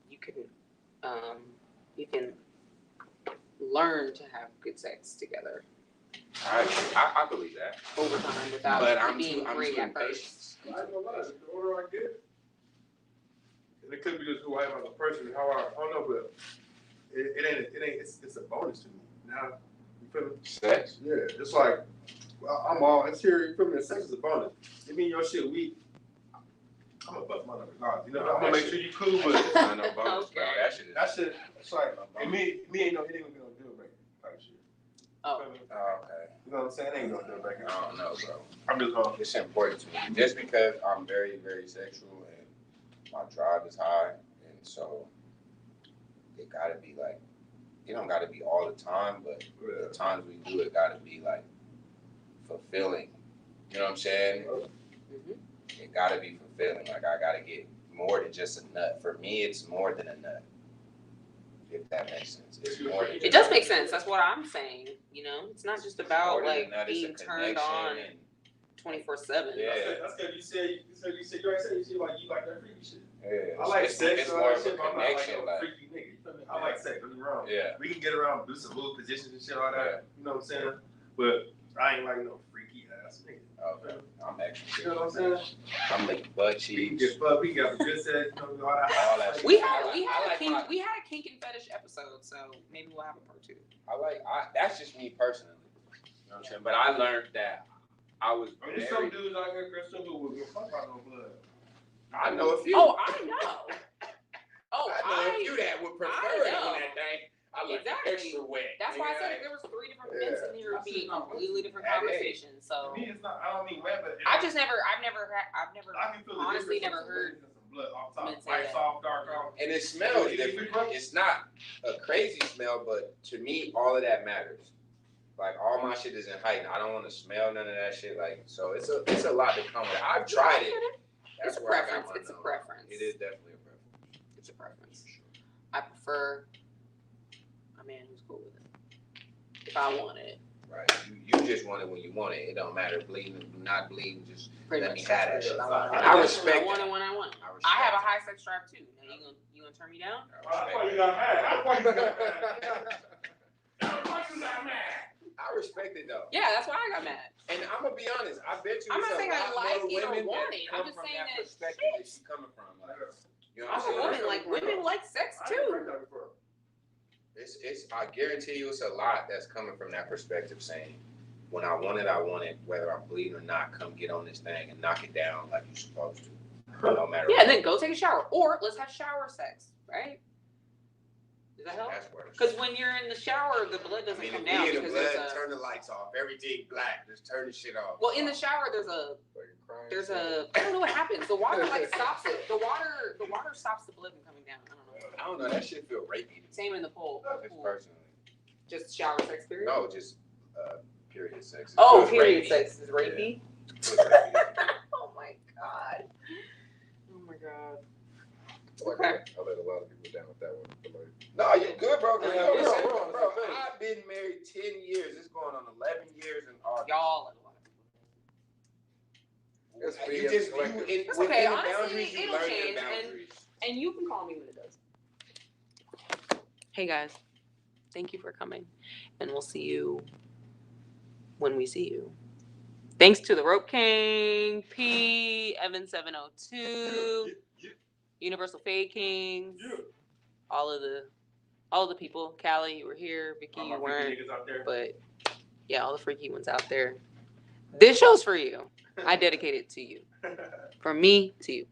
you can learn to have good sex together I believe that, over time without but it being I'm great too at first. impatient. I ain't gonna lie, the older I get, and it could be just who I am as a person, how I don't know, but it ain't, it's a bonus to me. Now, you feel me? Sex? Yeah, it's like, well, I'm all, it's here, you feel me? Sex is a bonus. Give me your shit weak, I'm gonna bust my number. You know, I'm gonna make sure you cool, but It's not no bonus, bro. Okay. That shit is. that shit, it's like, and me ain't no, it ain't gonna be no deal breaker type shit. Oh. Feel me? Oh, okay. You know what I'm saying? It ain't no deal breaker. I don't know, bro. I'm just gonna, It's important to me. Just because I'm very, very sexual and my drive is high, and so it gotta be like, it don't gotta be all the time, but the times we do it gotta be like fulfilling. You know what I'm saying? Mhm. It gotta be fulfilling. Like, I gotta get more than just a nut. For me, it's more than a nut. If that makes sense. It's more than It does make sense. That's what I'm saying. You know, it's not just about like being turned on 24/7. Yeah. that's good. You said you already said you like that freaky shit. Yeah, I like it's, sex it's and all more that of shit, a but I'm not like connection. a Like, freaky nigga. You feel me? I like sex, don't get me wrong. yeah. We can get around, do some little positions and shit, all that. Yeah. You know what I'm saying? But I ain't like no freaky ass nigga. Okay. I'm extra. You know what I'm saying? I'm licking butt We can cheeks. get fucked, we can get good sex, you know, all that. All that shit. We I had like- we I had a like kink my- we had a kink and fetish episode, so maybe we'll have a part 2. That's just me personally. You know what I'm saying? But I learned that I was There's some dudes out here, Chris, who will give a fuck about no blood. I know a few. Oh, I know. Oh, I know a few that would prefer it know. on that thing. I like Exactly. it extra wet. That's why I said if Yeah. there was 3 different mints in there, it would be a completely different That is. conversation. So To me, it's not. I don't mean wet, but I've never I can feel the honestly difference never of heard some blood off top, men say white that. soft, dark off. And it smells different. It's not a crazy smell, but to me, all of that matters. Like all my shit is in heightened. I don't want to smell none of that shit. Like so, it's a lot to come with it. I've tried it. That's It's a where I got preference. my It's a number. preference. It is definitely a preference. It's a preference. I prefer a man who's cool with it. If I want it. Right. You just want it when you want it. It don't matter bleeding, not bleeding. Just Pretty let much me have that that's shit. what I want. I respect I want that. it when I want it. I I have a respect high sex drive too. Now you gonna turn me down? I thought you got mad. I thought you got mad. I respect it though. Yeah, that's why I got mad. And I'm gonna be honest. I bet you I'm it's not a saying I lot like more it or women want that it. I'm come just from saying that that perspective that she's coming from. Like, you know I'm what a I'm woman. saying? Like women like sex I didn't too. heard that before. It's I guarantee you it's a lot that's coming from that perspective saying, when I want it, whether I'm bleeding or not, come get on this thing and knock it down like you're supposed to. No matter Yeah, what. and then go take a shower. Or let's have shower sex, right? Does that help? That's worse. Because when you're in the shower, the blood I doesn't mean, come if down you in the because blood, there's a. turn the lights off. Everything black. Just turn the shit off. Well, in the shower, there's a. I don't know what happens. The water like stops it. The water stops the blood from coming down. I don't know. I don't know. That shit feel rapey. Same in the pool. Just personally. Just shower sex period. No, just period sex. It Oh, feels period rapey. sex is rapey. It feels rapey. Oh my god. Oh my god. I let a lot of people down with that one. But like, No, you good, bro. 'Cause Yeah, you know we're what I'm on saying, the bro. same page. I've been married 10 years. It's going on 11 years in August. Y'all. It's You being just selective. It's within okay. the Honestly, boundaries, you it'll learn change, your and- boundaries. And you can call me when it does. Hey guys, thank you for coming, and we'll see you when we see you. Thanks to the Rope King, P, Evan 702, Universal Fade Kings, all of the people. Callie, you were here. Vicky, All you my weren't, niggas out there. but yeah, all the freaky ones out there. This show's for you. I dedicate it to you, from me to you.